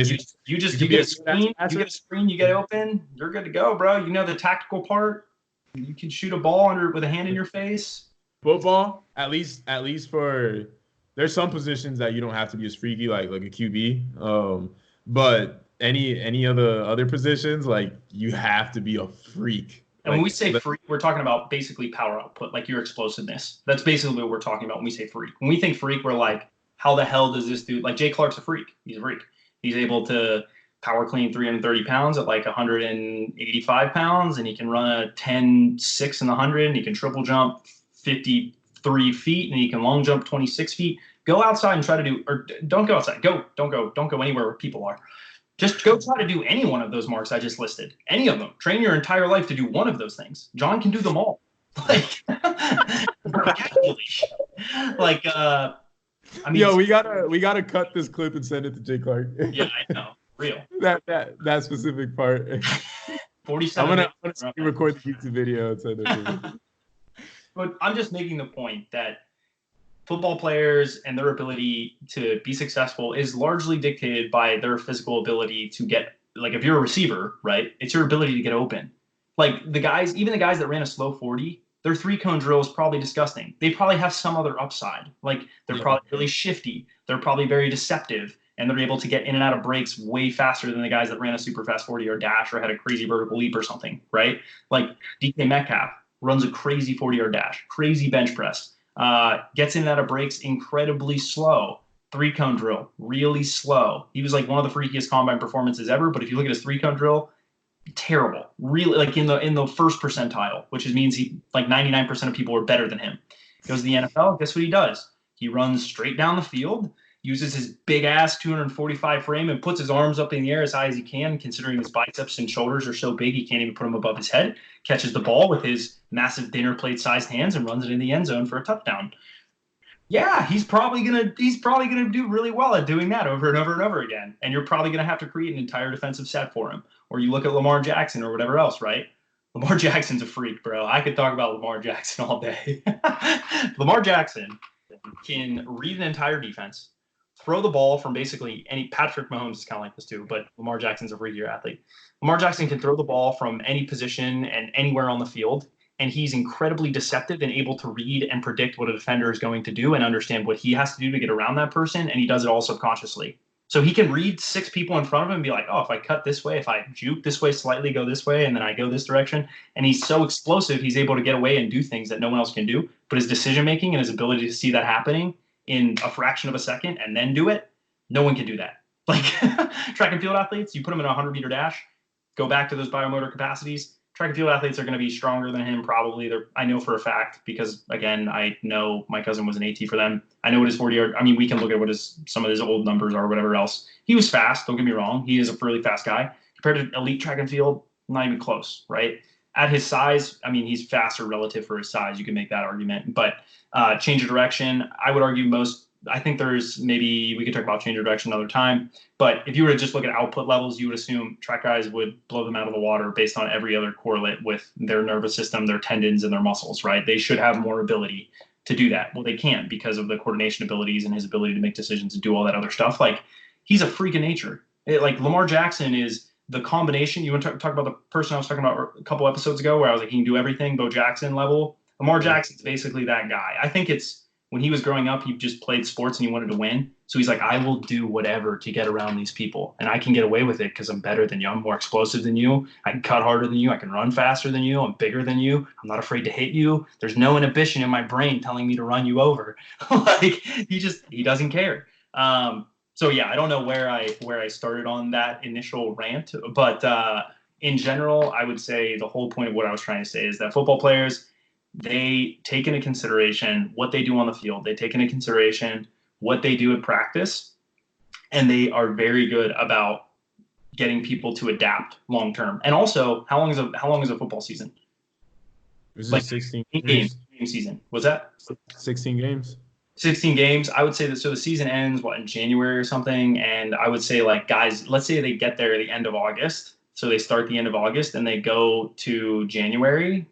You get a screen, you get open, you're good to go, bro. You know the tactical part. You can shoot a ball with a hand in your face. Football, at least for there's some positions that you don't have to be as freaky, like a QB. But any of the other positions, like you have to be a freak. And when we say freak, we're talking about basically power output, like your explosiveness. That's basically what we're talking about when we say freak. When we think freak, we're like, how the hell does this dude, like Jay Clark's a freak. He's a freak. He's able to power clean 330 pounds at like 185 pounds, and he can run a 10.6 in the 100, and he can triple jump 53 feet, and he can long jump 26 feet. Go outside and try to do, or don't go outside. Don't go anywhere where people are. Just go try to do any one of those marks I just listed. Any of them. Train your entire life to do one of those things. John can do them all. Like, I mean, yo, we gotta cut this clip and send it to Jay Clark. Yeah, I know. Real. that specific part. 47. I'm gonna record the YouTube video and send it to him. But I'm just making the point that football players and their ability to be successful is largely dictated by their physical ability to get, like, if you're a receiver, right, it's your ability to get open. Like even the guys that ran a slow 40, their 3-cone drill is probably disgusting. They probably have some other upside. Like they're probably really shifty. They're probably very deceptive, and they're able to get in and out of breaks way faster than the guys that ran a super fast 40 or dash or had a crazy vertical leap or something, right? Like DK Metcalf runs a crazy 40-yard dash, crazy bench press, gets in and out of breaks incredibly slow. 3-cone drill, really slow. He was like one of the freakiest combine performances ever, but if you look at his 3-cone drill, terrible. Really, like in the first percentile, which means he, like, 99% of people are better than him. Goes to the NFL, guess what he does? He runs straight down the field, uses his big ass 245 frame and puts his arms up in the air as high as he can, considering his biceps and shoulders are so big he can't even put them above his head, catches the ball with his massive dinner plate sized hands and runs it in the end zone for a touchdown. Yeah, he's probably gonna do really well at doing that over and over and over again. And you're probably gonna have to create an entire defensive set for him. Or you look at Lamar Jackson or whatever else, right? Lamar Jackson's a freak, bro. I could talk about Lamar Jackson all day. Lamar Jackson can read an entire defense, throw the ball from basically any. Patrick Mahomes is kind of like this too, but Lamar Jackson's a freakier athlete. Lamar Jackson can throw the ball from any position and anywhere on the field, and he's incredibly deceptive and able to read and predict what a defender is going to do and understand what he has to do to get around that person, and he does it all subconsciously. So he can read 6 people in front of him and be like, oh, if I cut this way, if I juke this way slightly, go this way, and then I go this direction. And he's so explosive, he's able to get away and do things that no one else can do. But his decision-making and his ability to see that happening in a fraction of a second and then do it, no one can do that. Like track and field athletes, you put them in a 100-meter dash, go back to those biomotor capacities. Track and field athletes are going to be stronger than him, probably. I know for a fact because, again, I know my cousin was an AT for them. I know what his 40-yard. I mean, we can look at what some of his old numbers are, or whatever else. He was fast. Don't get me wrong. He is a really fast guy. Compared to elite track and field, not even close, right? at his size, I mean, he's faster relative for his size. You can make that argument. But change of direction, I would argue I think there's maybe we could talk about change of direction another time. But if you were to just look at output levels, you would assume track guys would blow them out of the water based on every other correlate with their nervous system, their tendons, and their muscles, right? They should have more ability to do that. Well, they can't because of the coordination abilities and his ability to make decisions and do all that other stuff. Like, he's a freak of nature. Like, Lamar Jackson is the combination. You want to talk about the person I was talking about a couple episodes ago where I was like, he can do everything, Bo Jackson level. Lamar Jackson's basically that guy. I think it's when he was growing up, he just played sports and he wanted to win. So he's like, I will do whatever to get around these people. And I can get away with it because I'm better than you. I'm more explosive than you. I can cut harder than you. I can run faster than you. I'm bigger than you. I'm not afraid to hit you. There's no inhibition in my brain telling me to run you over. Like, he doesn't care. So yeah, I don't know where I started on that initial rant, but in general, I would say the whole point of what I was trying to say is that football players, they take into consideration what they do on the field. They take into consideration what they do at practice, and they are very good about getting people to adapt long term. And also, how long is a football season? Is it 16 games season? Was that 16 games? 16 games. I would say that. So the season ends in January or something, and I would say, like, guys, let's say they get there at the end of August. So they start the end of August and they go to January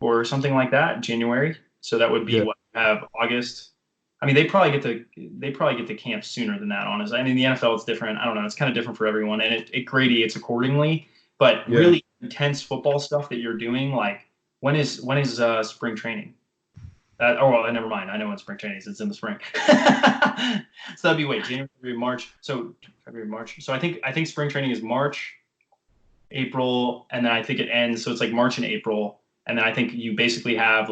or something like that, January. So that would be what we have August. I mean, they probably get to camp sooner than that, honestly. I mean, the NFL, it's different. I don't know. It's kind of different for everyone, and it gradiates accordingly. But really intense football stuff that you're doing, like, when is spring training? Never mind. I know when spring training is. It's in the spring. So that'd be January, February, March. So February, March. So I think spring training is March, April, and then I think it ends. So it's like March and April. And then I think you basically have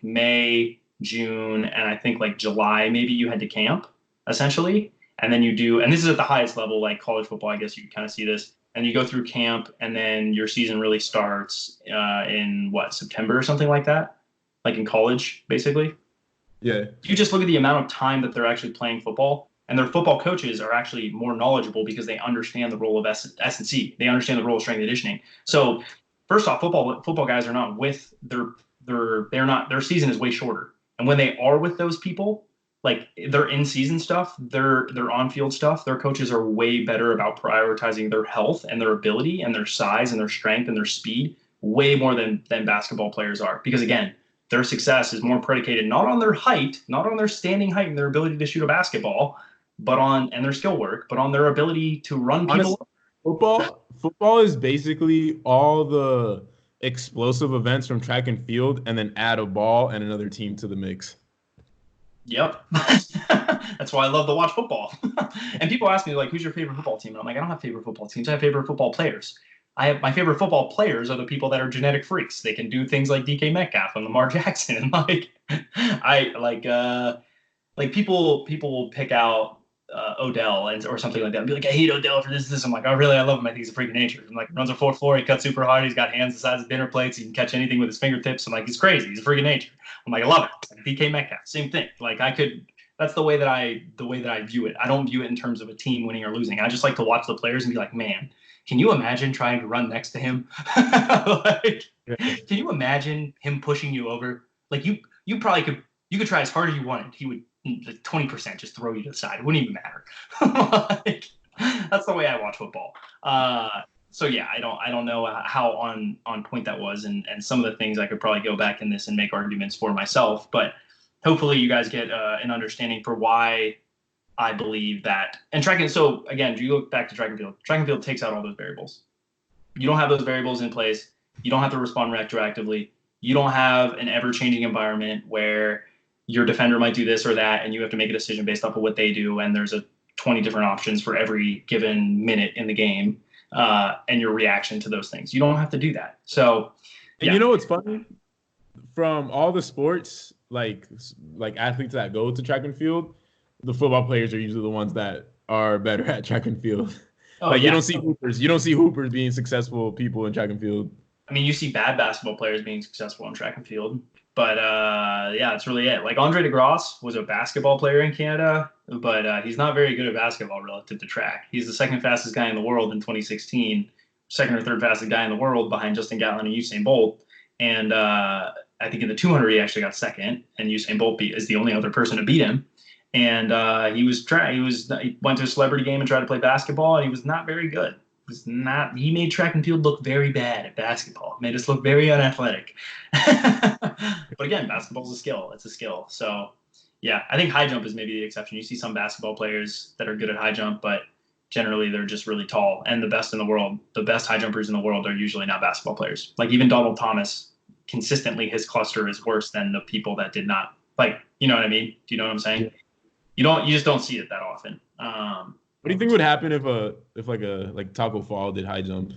May, June, and I think like July, maybe you had to camp essentially. And then and this is at the highest level, like college football, I guess you can kind of see this. And you go through camp, and then your season really starts in September or something like that, like in college, basically. Yeah. You just look at the amount of time that they're actually playing football, and their football coaches are actually more knowledgeable because they understand the role of S&C. They understand the role of strength and conditioning. So first off, football guys are not with their season is way shorter. And when they are with those people, like their in-season stuff, their on-field stuff, their coaches are way better about prioritizing their health and their ability and their size and their strength and their speed way more than basketball players are. Because again, their success is more predicated not on their height, not on their standing height and their ability to shoot a basketball, and their skill work, but on their ability to run people. Honestly, football is basically all the explosive events from track and field, and then add a ball and another team to the mix. Yep. That's why I love to watch football. And people ask me, like, who's your favorite football team? And I'm like, I don't have favorite football teams. I have favorite football players. My favorite football players are the people that are genetic freaks. They can do things like DK Metcalf and Lamar Jackson. And people will pick out Odell or something like that and be like, I hate Odell for this. I'm like, oh, really? I love him. I think he's a freak of nature. I'm like, runs a 4.4. He cuts super hard. He's got hands the size of dinner plates. He can catch anything with his fingertips. I'm like, he's crazy. He's a freak of nature. I'm like, I love it. DK Metcalf, same thing. Like, that's the way that I view it. I don't view it in terms of a team winning or losing. I just like to watch the players and be like, man, can you imagine trying to run next to him? Can you imagine him pushing you over? Like, you probably could. You could try as hard as you wanted. He would, like, 20% just throw you to the side. It wouldn't even matter. That's the way I watch football. So yeah, I don't know how on point that was, and some of the things I could probably go back in this and make arguments for myself. But hopefully you guys get an understanding for why I believe that. And so again, do you look back to track and field? Track and field takes out all those variables. You don't have those variables in place. You don't have to respond retroactively. You don't have an ever-changing environment where your defender might do this or that, and you have to make a decision based off of what they do, and there's 20 different options for every given minute in the game, and your reaction to those things. You don't have to do that. So, yeah. And you know what's funny? From all the sports, like athletes that go to track and field, the football players are usually the ones that are better at track and field. You don't see hoopers. You don't see hoopers being successful people in track and field. I mean, you see bad basketball players being successful in track and field. But, yeah, that's really it. Like, Andre DeGrasse was a basketball player in Canada, but he's not very good at basketball relative to track. He's the second fastest guy in the world in 2016, second or third fastest guy in the world behind Justin Gatlin and Usain Bolt. And I think in the 200 he actually got second, and Usain Bolt is the only other person to beat him. And he went to a celebrity game and tried to play basketball, and he was not very good. He made track and field look very bad at basketball. Made us look very unathletic. But again, basketball's a skill. It's a skill. So yeah, I think high jump is maybe the exception. You see some basketball players that are good at high jump, but generally they're just really tall. And the best high jumpers in the world are usually not basketball players. Like even Donald Thomas, consistently his cluster is worse than the people that did not. Like, you know what I mean? Do you know what I'm saying? Yeah. You just don't see it that often. What do you think would happen if Taco Fall did high jump?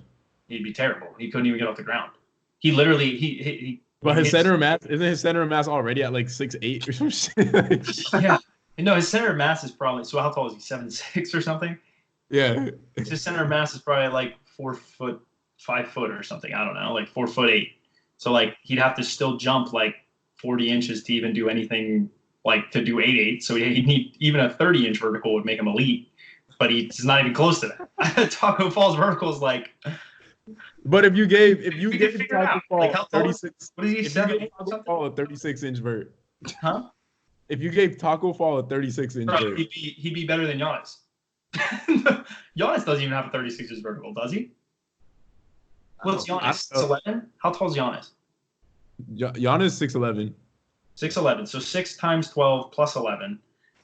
He'd be terrible. He couldn't even get off the ground. He literally But his center of mass already at like 6'8" or some shit? Yeah. No, his center of mass is probably, so how tall is he? 7'6" or something? Yeah. His center of mass is probably like 4 foot, 5 foot or something. I don't know, like 4'8". So like he'd have to still jump like 40 inches to even do anything, like to do 8'8". So he'd need even a 30-inch vertical would make him elite, but he's not even close to that. Taco Fall's vertical is like. But if you gave Taco Fall like 36, what is he? if you gave Taco Fall a 36-inch vert, huh? If you gave Taco Fall a 36-inch vert, he'd be better than Giannis. Giannis doesn't even have a 36-inch vertical, does he? What's Giannis? 6'11"? How tall is Giannis? Giannis 6'11". 6'11". So 6 times 12 plus 11.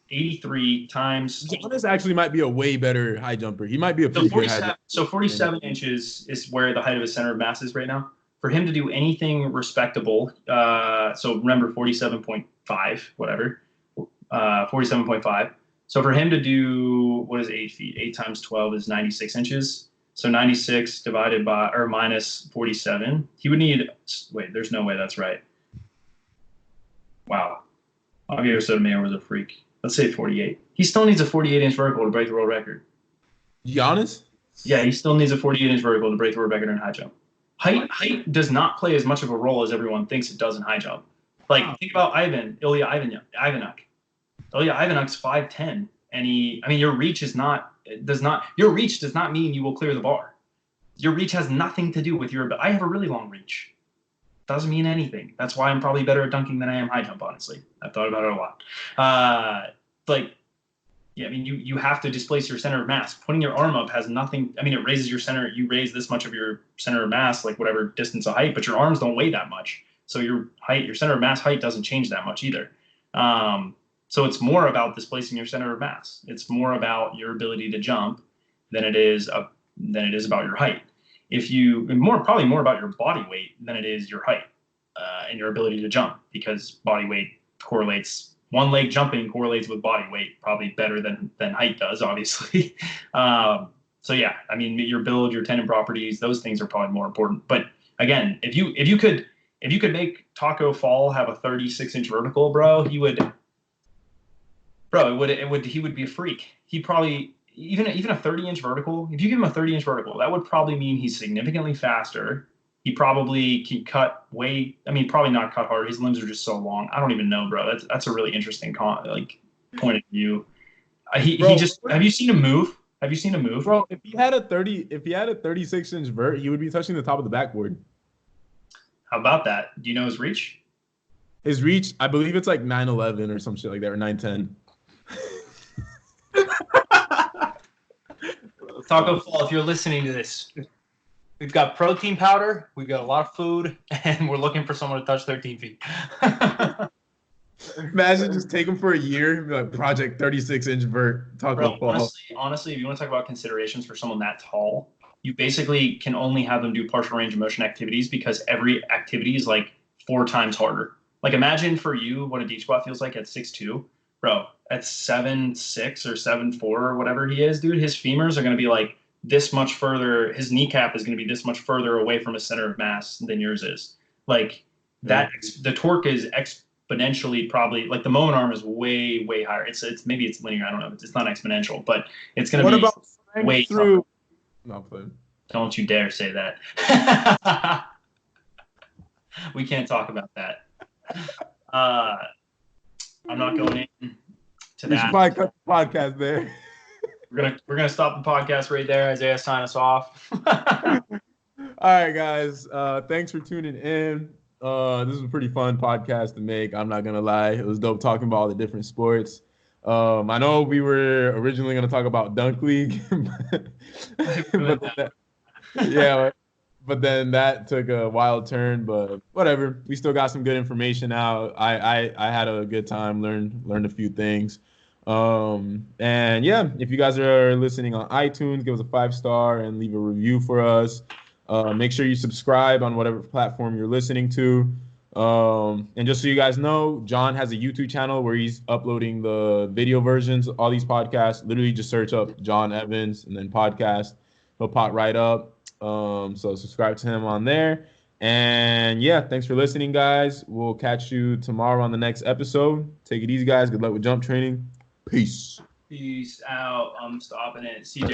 83 times. Giannis actually might be a way better high jumper. He might be a pretty good high jumper. So 47 inches is where the height of his center of mass is right now. For him to do anything respectable, so remember 47.5, whatever, 47.5. So for him to do, what is 8 feet? 8 times 12 is 96 inches. So 96 divided by, or minus 47. He would need, wait, there's no way that's right. Wow. Javier Sotomayor was a freak. Let's say 48. He still needs a 48-inch vertical to break the world record. Giannis? Yeah, he still needs a 48-inch vertical to break the world record in high jump. Height does not play as much of a role as everyone thinks it does in high jump. Like, think about Ilya Ivanuk. Ilya Ivanuk's 5'10", and your reach does not mean you will clear the bar. Your reach has nothing to do with I have a really long reach. Doesn't mean anything. That's why I'm probably better at dunking than I am high jump, honestly. I've thought about it a lot. You have to displace your center of mass. Putting your arm up has nothing. It raises your center. You raise this much of your center of mass, like whatever distance of height, but your arms don't weigh that much. So your center of mass height doesn't change that much either. So it's more about displacing your center of mass. It's more about your ability to jump than it is about your height. Probably more about your body weight than it is your height and your ability to jump, because body weight correlates. One leg jumping correlates with body weight probably better than height does, obviously. Your build, your tendon properties, those things are probably more important. But again, if you could make Taco Fall have a 36-inch vertical, bro, he would be a freak. He probably even a 30-inch vertical. If you give him a 30-inch vertical, that would probably mean he's significantly faster. He probably can cut probably not cut hard. His limbs are just so long. I don't even know, bro. That's a really interesting point of view. Have you seen him move? Bro, if he had a 36-inch vert, he would be touching the top of the backboard. How about that? Do you know his reach? His reach, I believe it's like 9'11" or some shit like that, or 9'10". Taco Fall, if you're listening to this, we've got protein powder, we've got a lot of food, and we're looking for someone to touch 13 feet. Imagine just take him for a year, like Project 36-inch vert, Taco Fall. Honestly, if you want to talk about considerations for someone that tall, you basically can only have them do partial range of motion activities, because every activity is like 4 times harder. Like, imagine for you what a deep squat feels like at 6'2". Bro, at 7'6" or 7'4" or whatever he is, dude, his femurs are going to be like this much further. His kneecap is going to be this much further away from his center of mass than yours is. Like that, the torque is exponentially, probably, like the moment arm is way, way higher. It's maybe it's linear. I don't know. It's not exponential, but it's going to be way through. Not playing. Don't you dare say that. We can't talk about that. I'm not going into that. We should probably cut the podcast there. We're gonna stop the podcast right there. Isaiah, sign us off. All right, guys. Thanks for tuning in. This was a pretty fun podcast to make. I'm not gonna lie. It was dope talking about all the different sports. I know we were originally gonna talk about Dunk League, but then that took a wild turn. But whatever. We still got some good information out. I had a good time. Learned a few things. And yeah, if you guys are listening on iTunes, give us a 5-star and leave a review for us. Make sure you subscribe on whatever platform you're listening to. And just so you guys know, John has a YouTube channel where he's uploading the video versions of all these podcasts. Literally just search up John Evans and then podcast. He'll pop right up. So subscribe to him on there. And yeah, thanks for listening, guys. We'll catch you tomorrow on the next episode. Take it easy, guys. Good luck with jump training. Peace. Peace out. I'm stopping it. CJ.